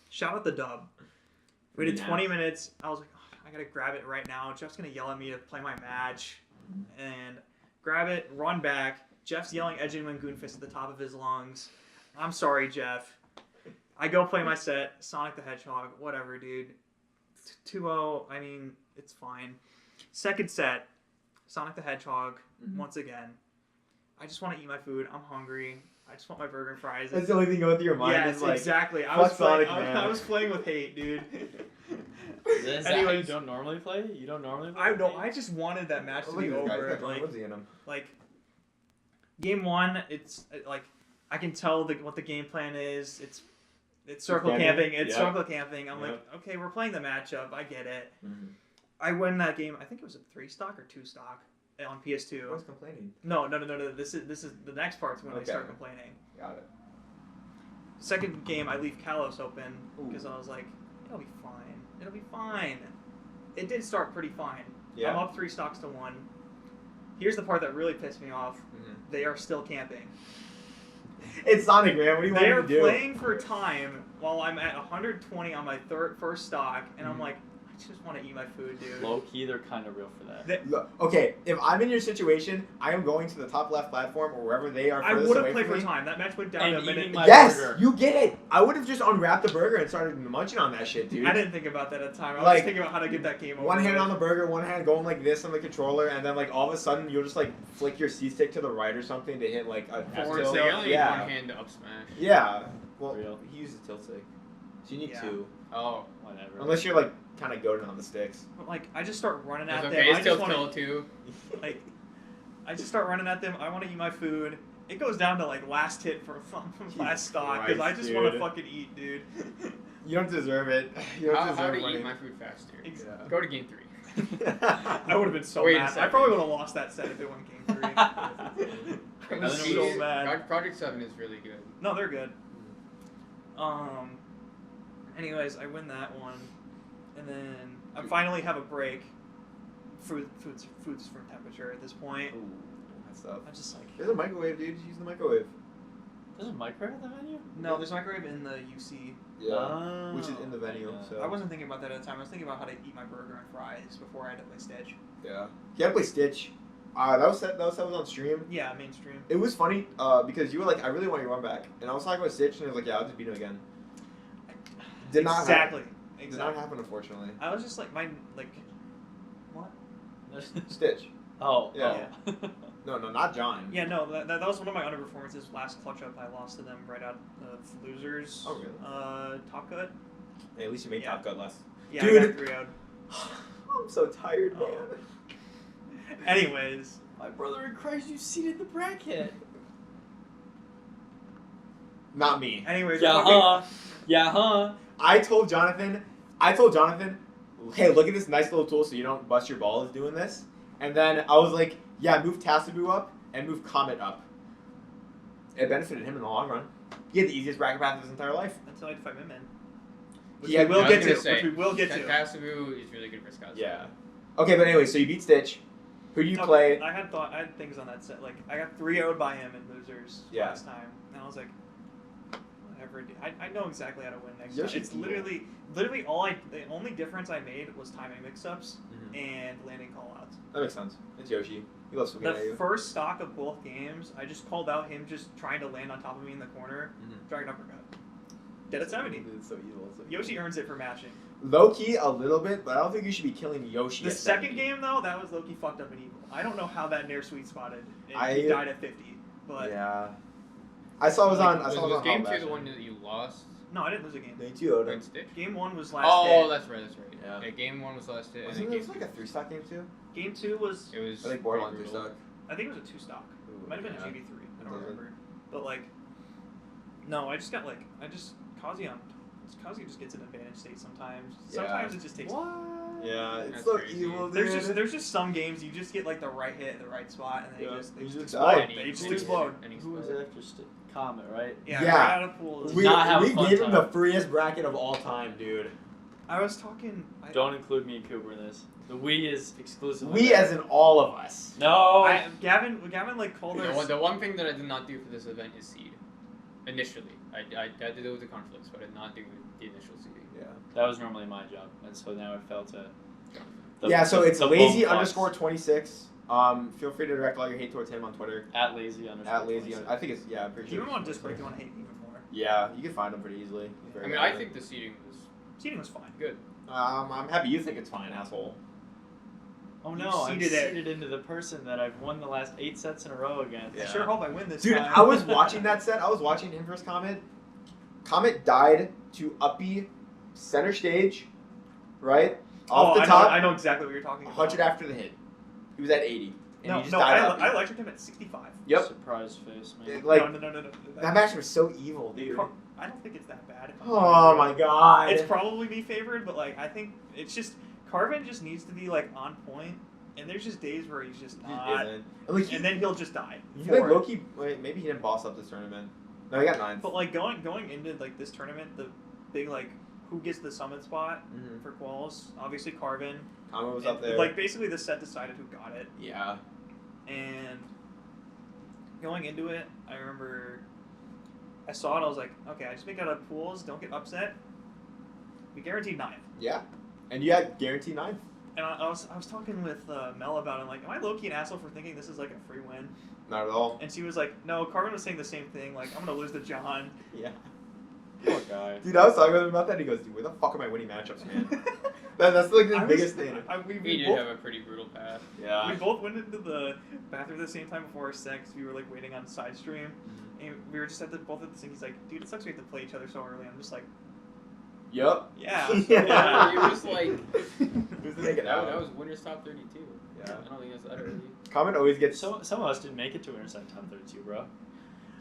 Speaker 3: Shout out the Dub. Waited 20 minutes. I was like, oh, I gotta grab it right now. Jeff's gonna yell at me to play my match, and grab it, run back. Jeff's yelling Edging Goonfist at the top of his lungs. I'm sorry, Jeff. I go play my set. Sonic the Hedgehog. Whatever, dude. 2-0. I mean, it's fine. Second set. Sonic the Hedgehog. Once again. I just want to eat my food. I'm hungry. I just want my burger and fries.
Speaker 1: That's the only thing going through your mind.
Speaker 3: Yes,
Speaker 1: is like,
Speaker 3: exactly. I
Speaker 1: fuck
Speaker 3: was playing.
Speaker 1: Sonic, man.
Speaker 3: I was playing with hate, dude.
Speaker 4: Is that how you
Speaker 3: Anyways.
Speaker 4: don't normally play? You don't normally play?
Speaker 3: I know. I just wanted that match
Speaker 1: Oh,
Speaker 3: to
Speaker 1: look
Speaker 3: be
Speaker 1: at this guy. He's
Speaker 3: over.
Speaker 1: got John
Speaker 3: Like,
Speaker 1: Woodsy in him.
Speaker 3: game 1, it's like I can tell what the game plan is. It's circle
Speaker 1: camping.
Speaker 3: camping. It's
Speaker 1: Yep.
Speaker 3: circle camping. I'm
Speaker 1: Yep.
Speaker 3: like, okay, we're playing the matchup. I get it.
Speaker 1: Mhm.
Speaker 3: I win that game. I think it was a 3 stock or 2 stock on
Speaker 1: I
Speaker 3: PS2.
Speaker 1: was complaining.
Speaker 3: No. This is the next part's when
Speaker 1: Okay.
Speaker 3: they start complaining.
Speaker 1: Got it.
Speaker 3: Second game, I leave Kalos open because
Speaker 1: Ooh.
Speaker 3: I was like, it'll be fine. It'll be fine. It did start pretty fine.
Speaker 1: Yeah.
Speaker 3: I'm up 3 stocks to 1. Here's the part that really pissed me off.
Speaker 1: Mhm.
Speaker 3: They are still camping.
Speaker 1: It's Sonic, man. What do you want
Speaker 3: They
Speaker 1: me
Speaker 3: are
Speaker 1: to do?
Speaker 3: playing for time while I'm at 120 on my first stock, and I'm
Speaker 1: Mhm.
Speaker 3: like, I just want to eat my food, dude.
Speaker 4: Low key, they're kind of real for that.
Speaker 1: Look, okay, if I'm in your situation, I am going to the top left platform or wherever they are
Speaker 3: I
Speaker 1: furthest
Speaker 3: would have
Speaker 1: away
Speaker 3: played
Speaker 1: from
Speaker 3: for
Speaker 1: me.
Speaker 3: time. That match went down
Speaker 4: And
Speaker 3: to a minute.
Speaker 4: eating my
Speaker 1: Yes,
Speaker 4: burger.
Speaker 1: you get it. I would have just unwrapped the burger and started munching on that shit, dude.
Speaker 3: I didn't think about that at the time. I was
Speaker 1: Like,
Speaker 3: just thinking about how to get that game over.
Speaker 1: One hand
Speaker 3: with.
Speaker 1: on the burger, one hand going like this on the controller, and then like all of a sudden you'll just like flick your C stick to the right or something to hit like a
Speaker 3: Forward
Speaker 1: tilt.
Speaker 3: tilt.
Speaker 2: You only need
Speaker 1: Yeah.
Speaker 2: one hand to up smash.
Speaker 1: Yeah. Well,
Speaker 4: Real.
Speaker 1: he uses tilt stick, so you need
Speaker 3: Yeah.
Speaker 1: 2.
Speaker 2: Oh,
Speaker 4: Whatever.
Speaker 1: Unless you're like kind of goaded on the sticks.
Speaker 3: But like, I just start running
Speaker 2: that's
Speaker 3: at
Speaker 2: okay.
Speaker 3: them.
Speaker 2: It's
Speaker 3: I just
Speaker 2: tilt
Speaker 3: want
Speaker 2: too.
Speaker 3: like, I just start running at them. I want to eat my food. It goes down to like last hit for last stock because I
Speaker 1: Christ,
Speaker 3: just want to
Speaker 1: dude.
Speaker 3: fucking eat, dude.
Speaker 1: You don't deserve it. You don't
Speaker 2: How
Speaker 1: deserve
Speaker 2: to
Speaker 1: money.
Speaker 2: eat my food faster?
Speaker 3: Ex-
Speaker 1: Yeah.
Speaker 2: Go to game 3.
Speaker 3: I would have been so
Speaker 2: Wait a
Speaker 3: mad. I
Speaker 2: second.
Speaker 3: probably would have lost that set if it went game 3. I was
Speaker 4: These-
Speaker 3: so mad.
Speaker 2: Project 7 is really good.
Speaker 3: No, they're good. Anyways, I win that one, and then I finally have a break. Food's from temperature at this point.
Speaker 1: Ooh, that stuff.
Speaker 3: I'm just like,
Speaker 1: There's a microwave, dude. Just use the microwave.
Speaker 4: There's a microwave at the venue?
Speaker 3: no, there's a microwave in the UC.
Speaker 4: Oh,
Speaker 1: Which is in the venue.
Speaker 4: yeah.
Speaker 1: So
Speaker 3: I wasn't thinking about that at the time. I was thinking about how to eat my burger and fries before I had to play Stitch.
Speaker 1: Yeah. You gotta play Stitch. That was on stream.
Speaker 3: Yeah, mainstream.
Speaker 1: It was funny because you were like, I really want your run back, and I was talking about Stitch, and he was like, yeah, I'll just beat him again. Did not happen. Did not happen, unfortunately.
Speaker 3: I was just like, what?
Speaker 1: Stitch.
Speaker 4: Oh.
Speaker 1: Yeah.
Speaker 4: Oh.
Speaker 1: No, not John.
Speaker 3: Yeah, no, that was one of my underperformances. Last clutch up, I lost to them right out of losers.
Speaker 1: Oh, really?
Speaker 3: Top cut.
Speaker 1: Hey, at least you made
Speaker 3: Yeah.
Speaker 1: Top Cut less.
Speaker 3: Yeah,
Speaker 1: Dude.
Speaker 3: I got 3 out.
Speaker 1: I'm so tired, man.
Speaker 3: Anyways.
Speaker 4: My brother in Christ, you seeded the bracket.
Speaker 1: Not me.
Speaker 3: Anyways.
Speaker 4: Yeah,
Speaker 3: we're talking-
Speaker 4: huh? Yeah, huh?
Speaker 1: I told Jonathan, hey, look at this nice little tool so you don't bust your balls doing this. And then I was like, yeah, move Tasabu up and move Comet up. It benefited him in the long run. He had the easiest bracket path of his entire life.
Speaker 3: Until I had to fight Min. Which
Speaker 1: Yeah,
Speaker 3: we will
Speaker 2: I was
Speaker 3: get
Speaker 2: gonna
Speaker 3: to.
Speaker 2: say,
Speaker 3: Which we will get to.
Speaker 2: Tasabu is really good for Scouts.
Speaker 1: Yeah. Okay, but anyway, so you beat Stitch. Who do you
Speaker 3: Okay,
Speaker 1: play?
Speaker 3: I had things on that set. Like I got 3-0'd by him in losers
Speaker 1: Yeah.
Speaker 3: last time, and I was like, whatever. Dude. I know exactly how to win next
Speaker 1: Yoshi's
Speaker 3: time. It's
Speaker 1: evil.
Speaker 3: literally the only difference I made was timing mix-ups and landing call-outs.
Speaker 1: That makes sense. It's Yoshi. He loves looking at
Speaker 3: The
Speaker 1: you.
Speaker 3: first stock of both games, I just called out him just trying to land on top of me in the corner, dragon uppercut. Dead at 70.
Speaker 1: It's so evil. It's so
Speaker 3: Yoshi
Speaker 1: evil.
Speaker 3: earns it for matching.
Speaker 1: Low key a little bit, but I don't think you should be killing Yoshi.
Speaker 3: The
Speaker 1: at
Speaker 3: second
Speaker 1: 70.
Speaker 3: game though, that was low-key fucked up and evil. I don't know how that Nair sweet spotted. And
Speaker 1: I-
Speaker 3: he died at 50. But
Speaker 1: Yeah. I saw it was on. I saw it was
Speaker 2: Was
Speaker 1: on
Speaker 2: game
Speaker 1: Hall
Speaker 2: 2 the
Speaker 1: Bastion.
Speaker 2: one that you lost?
Speaker 3: no, I didn't lose a game.
Speaker 1: They 2-0'd him.
Speaker 2: Against Stitch?
Speaker 3: Game 1 was last
Speaker 2: Oh,
Speaker 3: hit.
Speaker 2: that's right.
Speaker 1: Yeah.
Speaker 2: Game 1 was last hit, and
Speaker 1: Wasn't
Speaker 2: then
Speaker 1: it
Speaker 2: game
Speaker 1: was like a 3-stock game too?
Speaker 3: Game 2 was,
Speaker 2: it was
Speaker 1: I think
Speaker 2: pretty
Speaker 1: borderline
Speaker 2: brutal.
Speaker 1: 3-stock.
Speaker 3: I think it was a 2-stock. It might have been a GD3. I don't
Speaker 1: doesn't-
Speaker 3: remember. But like, no, I just got like, Kazi just gets an advantage state sometimes.
Speaker 1: Yeah.
Speaker 3: Sometimes it just takes.
Speaker 1: Yeah, it's
Speaker 2: That's
Speaker 1: so
Speaker 2: crazy.
Speaker 1: evil, dude.
Speaker 3: There's just some games you just get like the right hit at the right spot and then
Speaker 1: Yeah.
Speaker 3: they
Speaker 1: You
Speaker 3: just
Speaker 1: just
Speaker 3: explode.
Speaker 1: die.
Speaker 3: They just
Speaker 2: Any-
Speaker 3: explode.
Speaker 2: any
Speaker 4: Who was
Speaker 2: spot.
Speaker 4: after Comet, right?
Speaker 3: Yeah,
Speaker 1: Yeah.
Speaker 3: right out of pool.
Speaker 1: We,
Speaker 4: Not have a
Speaker 1: we
Speaker 4: fun
Speaker 1: gave him the
Speaker 4: time.
Speaker 1: freest bracket of all time, dude.
Speaker 3: I was talking.
Speaker 4: Don't include me and Cooper in this. The we is exclusively.
Speaker 1: We as in all of us.
Speaker 4: No.
Speaker 3: Gavin like called us.
Speaker 2: The one thing that I did not do for this event is seed. Initially, I had to deal with the conflicts, but I did not do the initial seeding.
Speaker 1: Yeah.
Speaker 4: That was normally my job, and so now it fell to.
Speaker 1: Yeah, so it's
Speaker 4: the
Speaker 1: lazy
Speaker 4: bum fucks.
Speaker 1: _26. Feel free to direct all your hate towards him on Twitter.
Speaker 4: At lazy _
Speaker 1: At lazy,
Speaker 4: 26.
Speaker 1: I think it's I'm pretty
Speaker 3: If you
Speaker 1: sure.
Speaker 3: even want Discord, if you want to hate me even more.
Speaker 1: Yeah, you can find him pretty easily. He's very
Speaker 2: I mean,
Speaker 1: good
Speaker 2: I
Speaker 1: at it.
Speaker 2: think the seeding was
Speaker 3: Seating was fine.
Speaker 2: good.
Speaker 1: I'm happy you think it's fine, asshole.
Speaker 4: Oh
Speaker 3: You
Speaker 4: no, I'm
Speaker 3: seeded it.
Speaker 4: seeded into the person that I've won the last 8 sets in a row against.
Speaker 1: Yeah.
Speaker 3: I sure hope I win this
Speaker 1: Dude,
Speaker 3: time.
Speaker 1: I was watching that set. I was watching him versus Comet. Comet died to Uppy center stage, right? Off the top,
Speaker 3: I know exactly what you're talking about.
Speaker 1: 100 after the hit. He was at 80. And
Speaker 3: No,
Speaker 1: he just
Speaker 3: no,
Speaker 1: died
Speaker 3: I
Speaker 1: Uppy.
Speaker 3: electric him at 65.
Speaker 1: Yep.
Speaker 4: Surprise face, man.
Speaker 1: Like,
Speaker 3: no.
Speaker 1: that match was so evil, dude.
Speaker 3: I don't think it's that bad. If I'm
Speaker 1: Oh
Speaker 3: being
Speaker 1: my
Speaker 3: real.
Speaker 1: god.
Speaker 3: It's probably me favored, but like I think it's just Carvin just needs to be like on point, and there's just days where he's just
Speaker 1: He
Speaker 3: not,
Speaker 1: isn't. And, like,
Speaker 3: and then he'll just die.
Speaker 1: you
Speaker 3: for
Speaker 1: think
Speaker 3: it.
Speaker 1: Loki, wait, maybe he didn't boss up this tournament. No, he got 9th.
Speaker 3: But like going into like this tournament, the big like who gets the summit spot
Speaker 1: Mhm.
Speaker 3: for quals? Obviously Carvin.
Speaker 1: Comet was
Speaker 3: And,
Speaker 1: up there.
Speaker 3: Like basically the set decided who got it,
Speaker 1: yeah.
Speaker 3: and going into it, I remember I saw it. I was like, okay, I just make out of pools. Don't get upset. We guaranteed 9th.
Speaker 1: Yeah. And you had guaranteed 9th.
Speaker 3: And I was talking with Mel about it. I'm like, am I low-key an asshole for thinking this is like a free win?
Speaker 1: Not at all.
Speaker 3: And she was like, no, Carvin was saying the same thing. Like, I'm going to lose to John.
Speaker 1: Yeah.
Speaker 4: Poor guy.
Speaker 1: Dude, I was talking with him about that. He goes, dude, where the fuck am I winning matchups, man? That's like the biggest thing.
Speaker 2: We
Speaker 3: We
Speaker 2: did
Speaker 3: both,
Speaker 2: have a pretty brutal path.
Speaker 1: Yeah.
Speaker 3: we both went into the bathroom at the same time before our sex. We were like waiting on side stream. And we were just both at the sink. He's like, dude, it sucks we have to play each other so early. I'm just like,
Speaker 1: Yup.
Speaker 3: yeah.
Speaker 2: Yeah, you just like
Speaker 1: Who's the naked
Speaker 2: that
Speaker 1: out?
Speaker 2: was Winners Top 32.
Speaker 1: Yeah.
Speaker 2: I don't think that's that early.
Speaker 1: Comet always gets.
Speaker 4: Some of us didn't make it to Intersect Top 32, bro.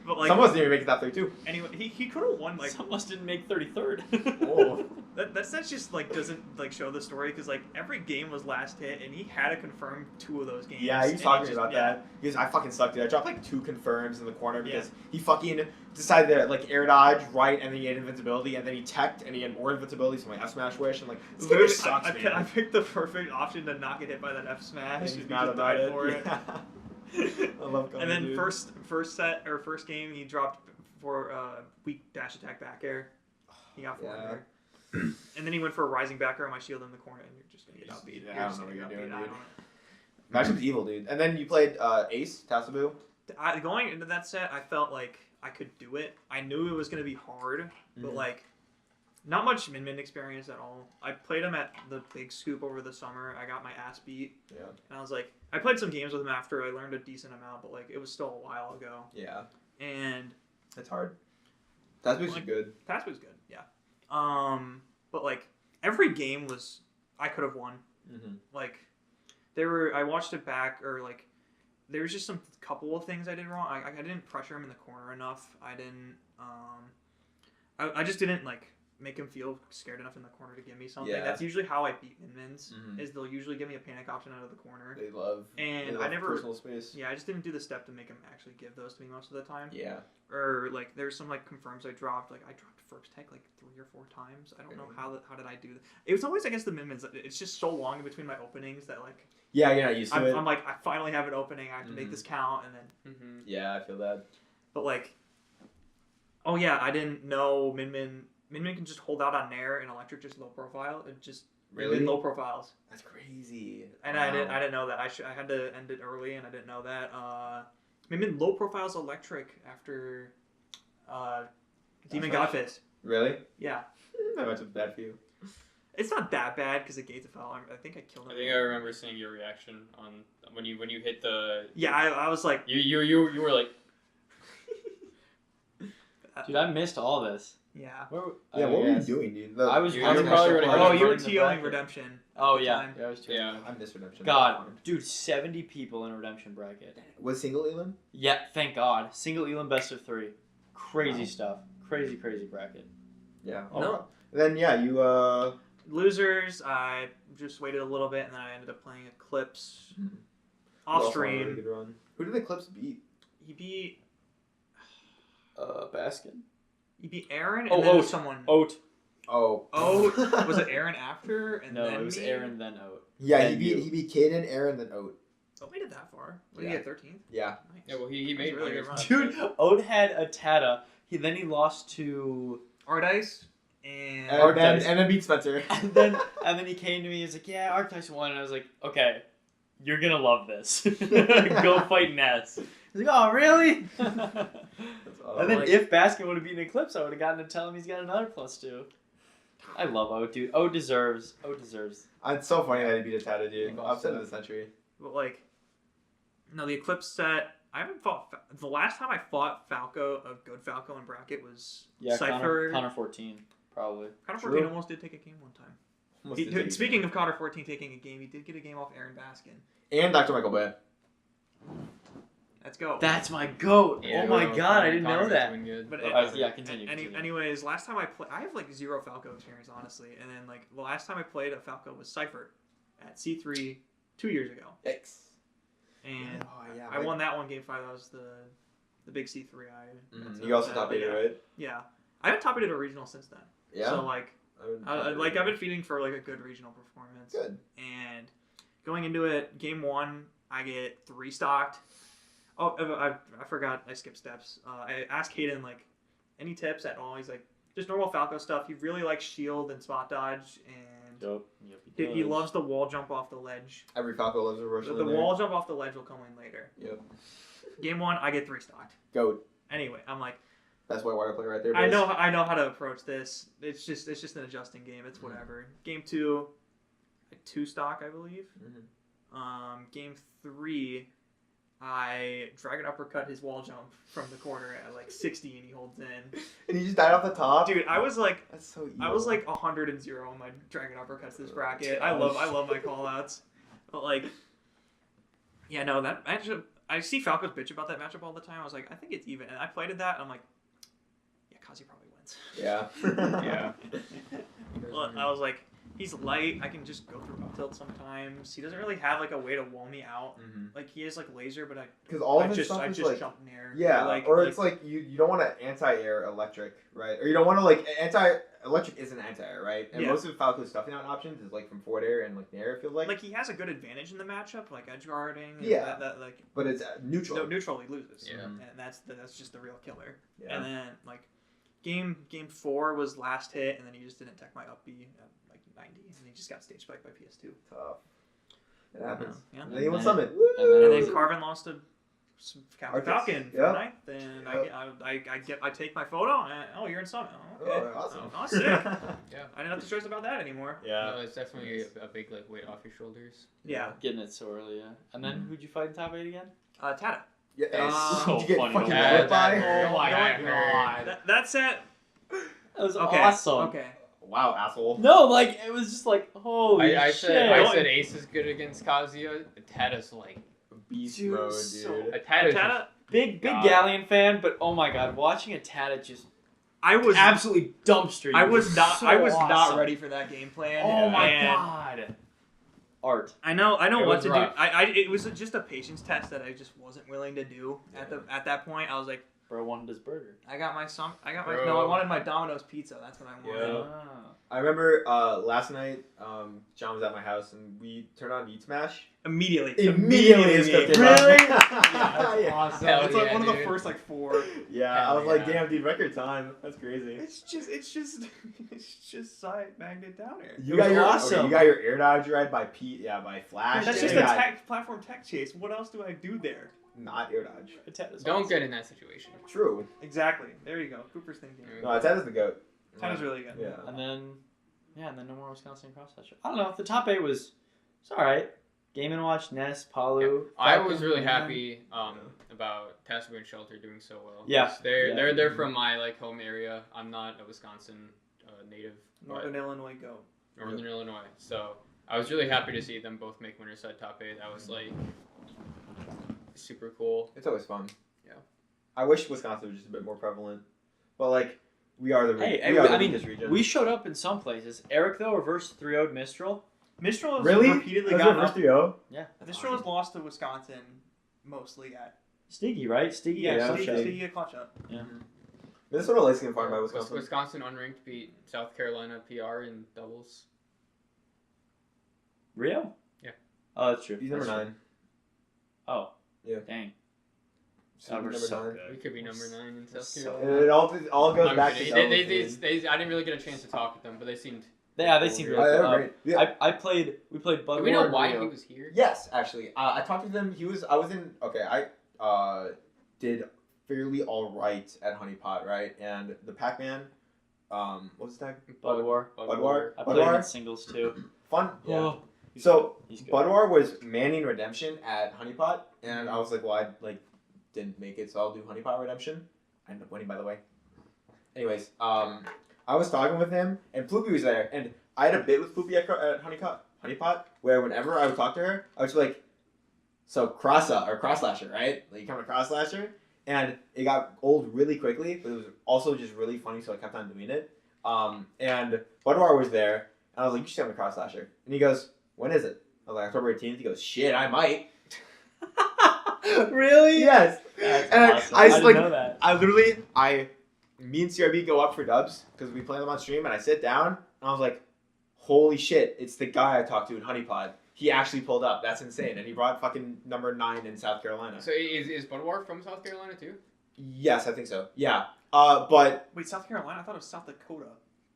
Speaker 3: But like,
Speaker 1: Some of us didn't even make it top 32.
Speaker 3: anyway, he could have won like
Speaker 4: Some of us didn't make 33rd.
Speaker 1: Oh.
Speaker 3: That's just like doesn't like show the story because like every game was last hit and he had to confirm 2 of those games.
Speaker 1: Yeah, he was
Speaker 3: and
Speaker 1: talking
Speaker 3: just-
Speaker 1: about
Speaker 3: yeah.
Speaker 1: that. He goes, I fucking sucked, dude. I dropped like 2 confirms in the corner because
Speaker 3: Yeah.
Speaker 1: he fucking decided to like air dodge right, and then he had invincibility, and then he teched, and he had more invincibility, so my F smash wish, and like it literally sucks, man.
Speaker 3: I picked the perfect option to not get hit by that F smash.
Speaker 1: And
Speaker 3: and
Speaker 1: he's
Speaker 3: he
Speaker 1: mad
Speaker 3: just
Speaker 1: about
Speaker 3: died
Speaker 1: it.
Speaker 3: for it.
Speaker 1: Yeah. I love Comet,
Speaker 3: And then
Speaker 1: dude.
Speaker 3: first game he dropped for weak dash attack back air. He got 4 in
Speaker 1: Yeah.
Speaker 3: there. And then he went for a rising back air on my shield in the corner, and you're just gonna get outbeat.
Speaker 1: Yeah,
Speaker 3: You're
Speaker 1: I
Speaker 3: just
Speaker 1: don't know
Speaker 3: gonna
Speaker 1: what
Speaker 3: get
Speaker 1: you're
Speaker 3: outbeat.
Speaker 1: doing, Matchup's evil, dude. And then you played Ace, Tasabu.
Speaker 3: Going into that set, I felt like I could do it. I knew it was going to be hard, but like, not much min experience at all. I played him at the Big Scoop over the summer. I got my ass beat.
Speaker 1: Yeah.
Speaker 3: And I was like, I played some games with him after. I learned a decent amount, but like, it was still a while ago.
Speaker 1: Yeah.
Speaker 3: And
Speaker 1: It's hard. Tasabu's
Speaker 3: like,
Speaker 1: good.
Speaker 3: Tasabu's good, yeah. But like, every game was, I could have won. Like, I watched it back, or like, there was just some couple of things I did wrong. I didn't pressure him in the corner enough. I didn't, I just didn't like make him feel scared enough in the corner to give me something.
Speaker 1: Yeah.
Speaker 3: That's usually how I beat min-mins, is they'll usually give me a panic option out of the corner.
Speaker 1: They love
Speaker 3: I never
Speaker 1: personal space.
Speaker 3: Yeah, I just didn't do the step to make him actually give those to me most of the time.
Speaker 1: Yeah.
Speaker 3: Or like there's some like confirms I dropped. Like I dropped first tech like 3 or 4 times. I don't know how did I do that. It was always against the min-mins. It's just so long in between my openings that like
Speaker 1: Yeah, you're not used to it.
Speaker 3: I'm like I finally have an opening. I have to make this count, and then
Speaker 1: Yeah, I feel that.
Speaker 3: but like, oh yeah, I didn't know min-min can just hold out on Nair and electric just low profile. It just
Speaker 1: Really?
Speaker 3: min-min low profiles.
Speaker 1: That's crazy.
Speaker 3: And I didn't know that. I had to end it early, and I didn't know that. Min-min low profiles electric after Demon Godfist.
Speaker 1: Really?
Speaker 3: Yeah.
Speaker 1: That match was bad for you.
Speaker 3: It's not that bad because it gates fell. I think I killed him.
Speaker 2: I think I remember seeing your reaction on when you hit the.
Speaker 3: Yeah, I was like.
Speaker 2: You were like.
Speaker 4: Dude, I missed all this.
Speaker 3: Yeah.
Speaker 1: What were you doing, dude?
Speaker 4: I was
Speaker 2: you
Speaker 4: running
Speaker 2: were probably
Speaker 4: the-
Speaker 2: running-
Speaker 3: Oh, you were
Speaker 4: running the
Speaker 3: TOing
Speaker 4: bracket.
Speaker 3: Redemption.
Speaker 4: Oh
Speaker 3: at the
Speaker 4: yeah,
Speaker 3: time.
Speaker 4: I was TOing.
Speaker 2: Yeah.
Speaker 1: I missed Redemption.
Speaker 4: God, dude, 70 people in a Redemption bracket.
Speaker 1: Was single Elam?
Speaker 4: Yeah, thank God. Single Elam best of 3. Crazy stuff. Crazy bracket.
Speaker 1: Yeah.
Speaker 3: No.
Speaker 1: Then yeah, you
Speaker 3: Losers, I just waited a little bit, and then I ended up playing Eclipse off
Speaker 1: also had a really
Speaker 3: stream.
Speaker 1: good run. Who did the Eclipse beat?
Speaker 3: He beat
Speaker 4: Baskin.
Speaker 3: Aaron, and
Speaker 4: Oh,
Speaker 3: then
Speaker 4: Oat.
Speaker 3: someone.
Speaker 4: Oat.
Speaker 1: Oh.
Speaker 3: Was it Aaron after? And
Speaker 4: No,
Speaker 3: then
Speaker 4: it was
Speaker 3: me?
Speaker 4: Aaron then Oat.
Speaker 1: Yeah,
Speaker 4: Then you.
Speaker 1: he beat Caden, Aaron, then Oat.
Speaker 3: Oh, we did that far. What did
Speaker 1: Yeah.
Speaker 3: he get? 13th.
Speaker 1: Yeah.
Speaker 3: Nice.
Speaker 2: Yeah, well, he made
Speaker 3: That's a really
Speaker 2: players.
Speaker 3: good run.
Speaker 4: Dude, Oat had a Tata. He lost to
Speaker 3: Ardice and
Speaker 1: And then beat Spencer.
Speaker 4: and then he came to me. He's like, "Yeah, Arctyce won," and I was like, "Okay, you're gonna love this. Go fight Ness." He's like, "Oh, really?" And then
Speaker 3: Like-
Speaker 4: if Baskin would have beaten Eclipse, I would have gotten to tell him he's got another +2. I love Oat, dude. Oat deserves.
Speaker 1: It's so funny that he beat a Tata, dude.
Speaker 4: Yeah.
Speaker 1: Upset of the century.
Speaker 3: But like, no, the Eclipse set. I haven't fought. The last time I fought Falco, a good Falco in bracket was
Speaker 4: Yeah,
Speaker 3: Cypher.
Speaker 4: Connor 14, probably.
Speaker 3: Connor
Speaker 1: True.
Speaker 3: 14 almost did take a game one time.
Speaker 1: Almost did take
Speaker 3: Speaking of Connor 14 taking a game, he did get a game off Aaron Baskin.
Speaker 1: and Dr. Michael Bay.
Speaker 3: Let's go.
Speaker 4: That's my goat.
Speaker 2: Yeah,
Speaker 4: oh my
Speaker 2: well,
Speaker 4: god, I didn't
Speaker 2: Connor
Speaker 4: know
Speaker 2: was
Speaker 4: that.
Speaker 2: doing good.
Speaker 3: But
Speaker 4: Yeah, continue.
Speaker 3: Anyways, last time I played, I have like 0 Falco experience, honestly. And then like the last time I played a Falco was Cypher at C3 2 years ago,
Speaker 1: Yikes.
Speaker 3: and
Speaker 1: yeah.
Speaker 3: I won that one game 5. That was the big C3.
Speaker 1: You also top 8, right?
Speaker 3: Yeah, I haven't top 8 at a regional since then.
Speaker 1: Yeah.
Speaker 3: So like, I've been feeding for like a good regional performance.
Speaker 1: Good.
Speaker 3: And going into it, game 1, I get 3 stocked. Oh, I forgot. I skipped steps. I asked Hayden like, any tips at all? He's like, just normal Falco stuff. He really likes shield and spot dodge, and
Speaker 4: Dope. Yep,
Speaker 3: he loves the wall jump off the ledge.
Speaker 1: Every Falco loves a rush.
Speaker 3: The wall jump off the ledge will come in later.
Speaker 1: Yep.
Speaker 3: Game 1, I get 3 stocked.
Speaker 1: Goat.
Speaker 3: Anyway, I'm like,
Speaker 1: That's why water play right there.
Speaker 3: I
Speaker 1: boys.
Speaker 3: know how to approach this. It's just an adjusting game. It's whatever. Game 2, 2 stock, I believe. Game 3, I dragon uppercut his wall jump from the corner at like 60, and he holds in.
Speaker 1: And he just died off the top.
Speaker 3: Dude, I was like,
Speaker 1: That's so evil.
Speaker 3: I was like 100-0 on my dragon uppercuts this bracket. I love my callouts, but like, yeah, no, that matchup. I see Falco's bitch about that matchup all the time. I was like, I think it's even, and I played at that. And I'm like, yeah, Kazi probably wins.
Speaker 1: Yeah.
Speaker 2: Yeah.
Speaker 3: Well, I was like, he's light. I can just go through up tilt sometimes. He doesn't really have like a way to wall me out. Like he has like laser, but
Speaker 1: Because all
Speaker 3: I
Speaker 1: of his
Speaker 3: just
Speaker 1: stuff
Speaker 3: I
Speaker 1: is
Speaker 3: just
Speaker 1: like,
Speaker 3: jump in air.
Speaker 1: yeah, or it's like you don't want to anti-air electric, right? Or you don't want to like anti-electric isn't anti-air, right? And
Speaker 3: Yeah.
Speaker 1: most of Falco's stuffing out options is like from forward air and like nair. It feels like.
Speaker 3: Like he has a good advantage in the matchup, like edge guarding. And
Speaker 1: Yeah.
Speaker 3: that like
Speaker 1: But it's neutral.
Speaker 3: no, neutral he loses.
Speaker 2: Yeah.
Speaker 3: And that's just the real killer.
Speaker 1: Yeah.
Speaker 3: And then like game 4 was last hit, and then he just didn't tech my up B at like 90, and he just got stage spiked by PS2.
Speaker 1: Tough. It happens.
Speaker 3: Yeah.
Speaker 1: And then he won Summit.
Speaker 3: And then Carvin lost to
Speaker 1: Arcus.
Speaker 3: Falcon for
Speaker 1: Yep.
Speaker 3: ninth. And I take my photo. And, you're in Summit. Oh, okay.
Speaker 1: Oh, awesome.
Speaker 3: Oh, sick.
Speaker 2: Yeah.
Speaker 3: I didn't have to stress about that anymore.
Speaker 1: Yeah.
Speaker 2: No, it's definitely a big like weight off your shoulders.
Speaker 3: Yeah.
Speaker 4: Getting it so early, yeah. And then who'd you fight in top 8 again?
Speaker 3: Tata.
Speaker 1: Yeah.
Speaker 4: So
Speaker 1: Did you get
Speaker 4: funny.
Speaker 1: fucking
Speaker 2: Yeah,
Speaker 1: whipped by?
Speaker 2: that-
Speaker 3: Oh my
Speaker 2: that
Speaker 3: god.
Speaker 2: hurt.
Speaker 3: That's it.
Speaker 4: That was
Speaker 3: Okay.
Speaker 4: awesome.
Speaker 3: Okay.
Speaker 1: Wow, asshole.
Speaker 4: No, like it was just like holy
Speaker 2: I
Speaker 4: shit.
Speaker 2: said Ace is good against Kazuya. Tata's like
Speaker 1: Beast
Speaker 4: Dude,
Speaker 1: mode,
Speaker 4: so-
Speaker 1: dude.
Speaker 2: Tata's
Speaker 3: Tata.
Speaker 4: big
Speaker 2: God.
Speaker 4: Galleon fan, but oh my god, watching a Tata just
Speaker 3: I was
Speaker 4: absolutely dumpster.
Speaker 3: I was not
Speaker 4: so
Speaker 3: I was not
Speaker 4: awesome.
Speaker 3: ready for that game plan.
Speaker 4: Oh my
Speaker 3: and
Speaker 4: god. Art.
Speaker 3: I know
Speaker 2: It
Speaker 3: what
Speaker 2: was
Speaker 3: to
Speaker 2: rough.
Speaker 3: do. It was just a patience test that I just wasn't willing to do at that point. I was like,
Speaker 4: Bro wanted his burger.
Speaker 3: I got my
Speaker 2: Bro.
Speaker 3: no, I wanted my Domino's pizza. That's what I wanted.
Speaker 1: Yeah.
Speaker 4: Ah.
Speaker 1: I remember last night, John was at my house and we turned on Eat Smash.
Speaker 3: Immediately.
Speaker 1: It's cooking.
Speaker 3: Really?
Speaker 1: Yeah.
Speaker 3: Awesome.
Speaker 2: Hell
Speaker 3: It's like
Speaker 2: yeah,
Speaker 3: one of the
Speaker 2: dude.
Speaker 3: first like 4.
Speaker 1: Yeah, I
Speaker 2: Hell
Speaker 1: was like,
Speaker 2: yeah.
Speaker 1: damn, dude, record time. That's crazy.
Speaker 3: It's just side magnet down here.
Speaker 1: You
Speaker 4: It
Speaker 1: got
Speaker 4: was
Speaker 1: your
Speaker 4: awesome.
Speaker 1: You got your air dodge right by Pete. Yeah, by Flash.
Speaker 3: That's
Speaker 1: and
Speaker 3: just
Speaker 1: you
Speaker 3: a
Speaker 1: got
Speaker 3: platform tech chase. What else do I do there?
Speaker 1: not air dodge.
Speaker 4: A Tata's
Speaker 2: Don't
Speaker 4: awesome.
Speaker 2: get in that situation.
Speaker 1: True.
Speaker 3: Exactly. There you go. Cooper's thinking.
Speaker 1: No, Ted is the goat.
Speaker 3: Tata's really good.
Speaker 1: Yeah.
Speaker 4: And then no more Wisconsin cross session. I don't know. The top 8 was it's alright. Game and Watch, Ness, Palu.
Speaker 2: I
Speaker 4: Falcon,
Speaker 2: was really
Speaker 4: yeah.
Speaker 2: happy about Tasman Shelter doing so well.
Speaker 4: Yeah.
Speaker 2: They're from my like home area. I'm not a Wisconsin native,
Speaker 3: Northern Illinois go.
Speaker 2: but Northern Illinois. So I was really happy to see them both make winter side top 8. That was like super cool.
Speaker 1: It's always fun.
Speaker 2: Yeah.
Speaker 1: I wish Wisconsin was just a bit more prevalent, but like we are the
Speaker 4: I mean,
Speaker 1: weakest region.
Speaker 4: we showed up in some places. Eric though reverse 3-0'd Mistral.
Speaker 3: Mistral has
Speaker 1: really
Speaker 3: repeatedly
Speaker 1: That's
Speaker 3: gotten
Speaker 1: our
Speaker 3: up.
Speaker 1: first 3-0?
Speaker 4: Yeah.
Speaker 3: Mistral has lost to Wisconsin mostly at
Speaker 4: Stiggy, right? Stiggy.
Speaker 1: Yeah,
Speaker 3: Steve
Speaker 1: Stiggy.
Speaker 3: a clutch up.
Speaker 1: Minnesota likes getting farmed by Wisconsin.
Speaker 2: Wisconsin unranked beat South Carolina PR in doubles.
Speaker 4: Rio?
Speaker 2: Yeah.
Speaker 4: Oh, that's true.
Speaker 1: He's number
Speaker 4: That's
Speaker 1: 9.
Speaker 4: true. Oh.
Speaker 1: Yeah.
Speaker 4: Dang.
Speaker 1: So
Speaker 4: God, we're
Speaker 1: number
Speaker 4: so
Speaker 1: 9.
Speaker 4: good.
Speaker 2: We could be number 9 in South
Speaker 4: So-
Speaker 2: Carolina.
Speaker 1: It all goes
Speaker 2: I'm
Speaker 1: back to
Speaker 2: kidding.
Speaker 1: Galleon.
Speaker 2: I didn't really get a chance to talk with them, but they seemed.
Speaker 4: Yeah, they seem
Speaker 1: Oh,
Speaker 4: really
Speaker 1: they're
Speaker 4: cool.
Speaker 1: great. Yeah.
Speaker 4: We played Bud
Speaker 2: Do we know
Speaker 4: War and
Speaker 2: why
Speaker 4: Rio.
Speaker 2: he was here?
Speaker 1: Yes, actually, I talked to them. I did fairly all right at Honeypot, right? And the Pac-Man, what was that?
Speaker 4: Bud War.
Speaker 1: Bud War.
Speaker 4: I
Speaker 1: Bud
Speaker 4: played him
Speaker 1: War?
Speaker 4: in singles too.
Speaker 1: Fun. Yeah.
Speaker 4: Oh,
Speaker 1: So
Speaker 4: he's good.
Speaker 1: Budwar was Manning Redemption at Honeypot, and I was like, well, I didn't make it, so I'll do Honeypot Redemption. I ended up winning, by the way. Anyways, I was talking with him, and Floopy was there, and I had a bit with Floopy at Honeypot, where whenever I would talk to her, I was like, so cross-lasher, right? Like you come to cross-lasher, and it got old really quickly, but it was also just really funny, so I kept on doing it. And Budwar was there, and I was like, you should come to cross-lasher. And he goes, when is it? I was like, October 18th. He goes, shit, I might.
Speaker 4: Really?
Speaker 1: Yes.
Speaker 4: That's
Speaker 1: And
Speaker 4: awesome.
Speaker 1: I
Speaker 4: didn't
Speaker 1: like,
Speaker 4: know that.
Speaker 1: me and CRB go up for dubs because we play them on stream, and I sit down, and I was like, holy shit, it's the guy I talked to in Honeypot. He actually pulled up. That's insane. And he brought fucking number 9 in South Carolina.
Speaker 2: So is Budwar from South Carolina too?
Speaker 1: Yes, I think so. Yeah. But
Speaker 3: Wait, South Carolina? I thought it was South Dakota.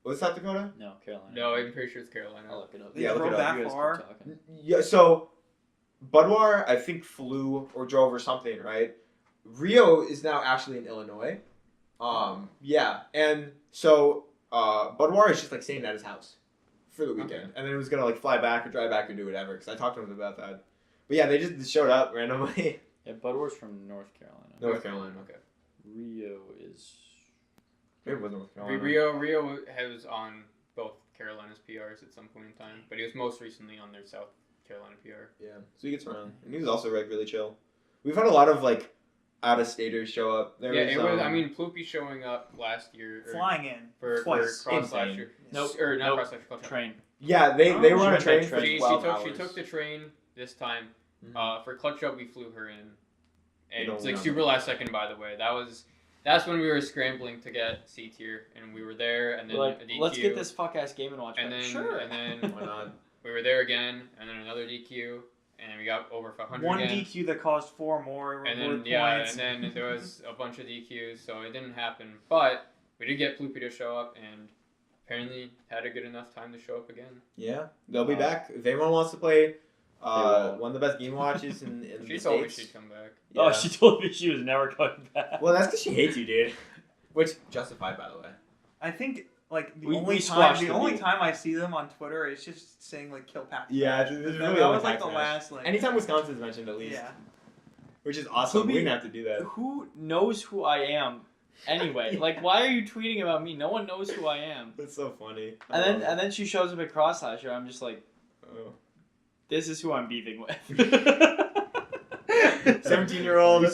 Speaker 1: was South Dakota?
Speaker 4: No, Carolina.
Speaker 2: No, I'm pretty sure it's Carolina.
Speaker 4: I'll look it up.
Speaker 3: They
Speaker 1: Yeah, look
Speaker 3: drove
Speaker 1: it up.
Speaker 3: that
Speaker 4: You guys keep
Speaker 3: far.
Speaker 4: talking.
Speaker 1: Yeah, so Budwar, I think, flew or drove or something, right? Rio is now actually in Illinois. Yeah, and so Budwar is just like staying at his house for the weekend,
Speaker 2: Okay.
Speaker 1: and then he was gonna like fly back or drive back or do whatever. Because I talked to him about that. But yeah, they just showed up randomly.
Speaker 4: Yeah, Bud War's from North Carolina.
Speaker 1: North Carolina.
Speaker 2: Okay.
Speaker 4: Rio is.
Speaker 1: Maybe it was North Carolina.
Speaker 2: Rio was on both Carolina's PRs at some point in time, but he was most recently on their South Carolina PR.
Speaker 1: Yeah, so he gets around, and he was also like really chill. We've had a lot of like out-of-staters show up. There
Speaker 2: Yeah,
Speaker 1: was,
Speaker 2: it was. I mean, Ploopy showing up last year
Speaker 3: Flying in.
Speaker 2: for
Speaker 3: twice.
Speaker 2: cross
Speaker 1: Insane.
Speaker 2: lasher.
Speaker 4: Nope.
Speaker 2: Or not
Speaker 4: Nope.
Speaker 2: cross lasher. Clutch
Speaker 4: Train.
Speaker 1: yeah, they
Speaker 3: Oh,
Speaker 1: were on a
Speaker 4: she
Speaker 1: train
Speaker 4: went
Speaker 1: for
Speaker 4: by
Speaker 2: She
Speaker 1: 12
Speaker 2: took
Speaker 1: hours.
Speaker 2: she took the train this time.
Speaker 1: Mhm.
Speaker 2: For clutch up, we flew her in, and
Speaker 1: You
Speaker 2: it's
Speaker 1: don't
Speaker 2: like
Speaker 1: know.
Speaker 2: super last second. By the way, that's when we were scrambling to get C tier, and we were there, and then
Speaker 4: Like,
Speaker 2: a DQ,
Speaker 4: let's get this fuck ass game and watch.
Speaker 2: and
Speaker 4: back.
Speaker 2: then
Speaker 4: Sure.
Speaker 2: and then
Speaker 1: Why not?
Speaker 2: we were there again, and then another DQ, and then we got over 500
Speaker 3: One
Speaker 2: again.
Speaker 3: DQ that caused 4 more
Speaker 2: And then
Speaker 3: reward
Speaker 2: and
Speaker 3: points.
Speaker 2: then there was a bunch of DQs, so it didn't happen. But we did get Ploopy to show up, and apparently had a good enough time to show up again.
Speaker 1: Yeah, they'll be back. If anyone wants to play One of the best Game Watches in
Speaker 2: She
Speaker 1: the
Speaker 2: told me
Speaker 1: States.
Speaker 2: she'd come back.
Speaker 1: Yeah.
Speaker 4: Oh, she told me she was never coming back.
Speaker 1: Well, that's because she hates you, dude. Which justified, by the way.
Speaker 3: I think like the
Speaker 4: We
Speaker 3: only
Speaker 4: squashed
Speaker 3: time
Speaker 4: the beef.
Speaker 3: I see them on Twitter is just saying like kill Pac.
Speaker 1: Yeah,
Speaker 3: Smash.
Speaker 1: it's
Speaker 3: that,
Speaker 1: really
Speaker 3: that
Speaker 1: only
Speaker 3: was like
Speaker 1: Pac
Speaker 3: the
Speaker 1: Smash.
Speaker 3: last like.
Speaker 1: Anytime Wisconsin's mentioned, at least.
Speaker 3: Yeah.
Speaker 1: Which is awesome.
Speaker 4: Who
Speaker 1: We
Speaker 4: be-
Speaker 1: didn't have to do that.
Speaker 4: Who knows who I am? Anyway, like, why are you tweeting about me? No one knows who I am.
Speaker 1: That's so funny.
Speaker 4: And then she shows up at Crosslasher. I'm just like,
Speaker 1: Oh.
Speaker 4: this is who I'm beefing with.
Speaker 1: 17-year-old.
Speaker 4: We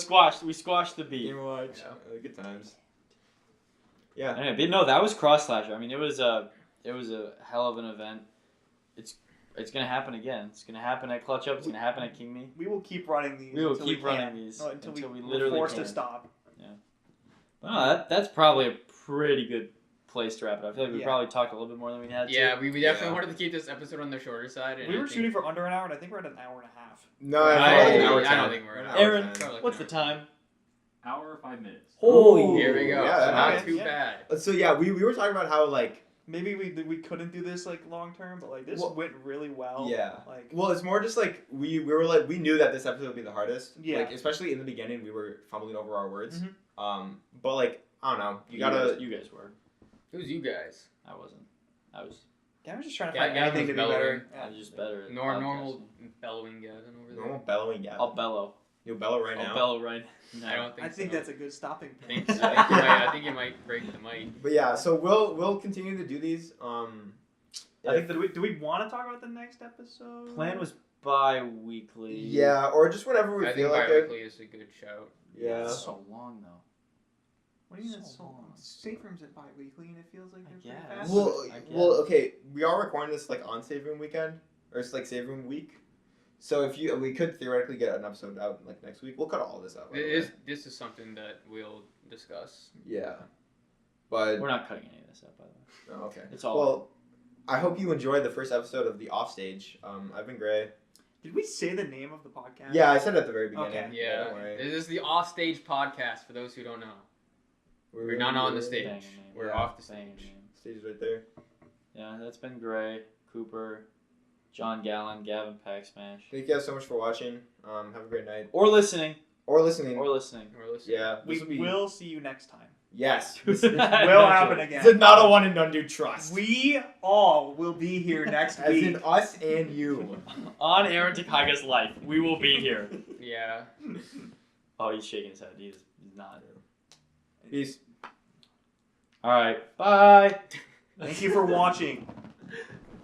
Speaker 4: squashed the beef.
Speaker 1: Game Watch.
Speaker 2: Yeah.
Speaker 1: Good times. Yeah.
Speaker 4: Anyway, but no, that was Crosslasher. I mean, it was a hell of an event. It's gonna happen again. It's gonna happen at Clutch Up. It's gonna happen at King Me.
Speaker 3: We will keep running these.
Speaker 4: We will
Speaker 3: until
Speaker 4: keep
Speaker 3: we can.
Speaker 4: running these
Speaker 3: until
Speaker 4: we
Speaker 3: we're
Speaker 4: literally
Speaker 3: forced
Speaker 4: can.
Speaker 3: to stop.
Speaker 4: But no, that's probably a pretty good place to wrap it up. I feel like we
Speaker 3: Yeah.
Speaker 4: probably talked a little bit more than we had to.
Speaker 2: Yeah, we definitely
Speaker 1: Yeah.
Speaker 2: wanted to keep this episode on the shorter side. And
Speaker 3: We
Speaker 2: I
Speaker 3: were
Speaker 2: think-
Speaker 3: shooting for under an hour, and I think we're at an hour and a half.
Speaker 1: No,
Speaker 2: I
Speaker 1: I feel like an hour
Speaker 2: don't
Speaker 1: 10.
Speaker 2: think we're at
Speaker 4: Aaron,
Speaker 1: hour 10.
Speaker 2: Probably like
Speaker 4: what's
Speaker 2: an
Speaker 4: the
Speaker 2: hour.
Speaker 4: time?
Speaker 5: Hour 5 minutes.
Speaker 4: Holy.
Speaker 2: Here we go.
Speaker 1: Yeah,
Speaker 2: So not
Speaker 1: that's
Speaker 2: too
Speaker 3: yeah.
Speaker 2: bad.
Speaker 1: So yeah, we were talking about how like
Speaker 3: Maybe we couldn't do this like long term, but like this
Speaker 1: Well,
Speaker 3: went really well.
Speaker 1: yeah.
Speaker 3: Like
Speaker 1: Well, it's more just like we were like we knew that this episode would be the hardest.
Speaker 3: Yeah.
Speaker 1: Like especially in the beginning, we were fumbling over our words.
Speaker 3: Mhm.
Speaker 1: But like I don't know, you gotta.
Speaker 4: You guys were.
Speaker 2: Who's you guys?
Speaker 4: I wasn't. I was.
Speaker 3: I was just trying to
Speaker 2: Yeah,
Speaker 3: find
Speaker 2: Gavin
Speaker 3: anything to
Speaker 2: was
Speaker 3: be
Speaker 2: bellowing.
Speaker 3: better.
Speaker 4: I was just better. At
Speaker 2: Normal
Speaker 4: podcasting.
Speaker 2: bellowing Gavin over there.
Speaker 1: Normal bellowing gap.
Speaker 4: I'll bellow.
Speaker 1: You'll bellow right now.
Speaker 4: I'll bellow right now.
Speaker 2: I don't think.
Speaker 3: I think
Speaker 2: so.
Speaker 3: that's a good stopping
Speaker 2: I
Speaker 3: point.
Speaker 2: think, I think you might break the mic.
Speaker 1: But yeah, so we'll continue to do these.
Speaker 4: I think
Speaker 3: do we want to talk about the next episode?
Speaker 4: Plan was bi-weekly.
Speaker 1: Yeah, or just whenever we
Speaker 2: I
Speaker 1: feel
Speaker 2: think
Speaker 1: like it.
Speaker 2: bi-weekly is a good shout.
Speaker 1: Yeah.
Speaker 4: It's so long though.
Speaker 3: What do you mean it's
Speaker 4: So
Speaker 3: so
Speaker 4: long.
Speaker 3: long? Safe rooms at bi-weekly, and it feels like they're
Speaker 4: guess.
Speaker 3: pretty fast.
Speaker 1: Well,
Speaker 4: I guess.
Speaker 1: well, okay. We are recording this like on Save Room weekend, or it's like Save Room week. So if we could theoretically get an episode out like next week. We'll cut all this out. By the way.
Speaker 2: This is something that we'll discuss.
Speaker 1: Yeah. But
Speaker 4: We're not cutting any of this up, by the way.
Speaker 1: oh, okay.
Speaker 4: It's all.
Speaker 1: Well, I hope you enjoyed the first episode of the Offstage. I've been Gray.
Speaker 3: Did we say the name of the podcast?
Speaker 1: Yeah, I said it at the very beginning.
Speaker 3: Okay.
Speaker 2: Yeah,
Speaker 1: Don't worry.
Speaker 2: this is the Offstage podcast. For those who don't know, we're not on the stage.
Speaker 4: Banging name.
Speaker 2: We're
Speaker 1: Yeah.
Speaker 2: off the
Speaker 4: Banging
Speaker 2: stage.
Speaker 4: name.
Speaker 1: Stage is right there.
Speaker 4: Yeah, that's been Gray, Cooper, John Galleon, Gavin Pack Smash.
Speaker 1: Thank you guys so much for watching. Have a great night
Speaker 4: Or listening.
Speaker 1: or listening.
Speaker 4: Or listening.
Speaker 2: We're listening.
Speaker 1: Yeah,
Speaker 3: We
Speaker 1: this will be.
Speaker 3: will see you next time.
Speaker 1: Yes.
Speaker 3: This will happen again.
Speaker 1: This is not a one and done. Do trust.
Speaker 3: We all will be here next
Speaker 1: As
Speaker 3: week.
Speaker 1: in us and you.
Speaker 4: On Aaron Takaga's life, we will be here.
Speaker 2: Yeah.
Speaker 4: Oh, he's shaking his head. He's not.
Speaker 1: Peace.
Speaker 4: All right. Bye.
Speaker 3: Thank you for watching.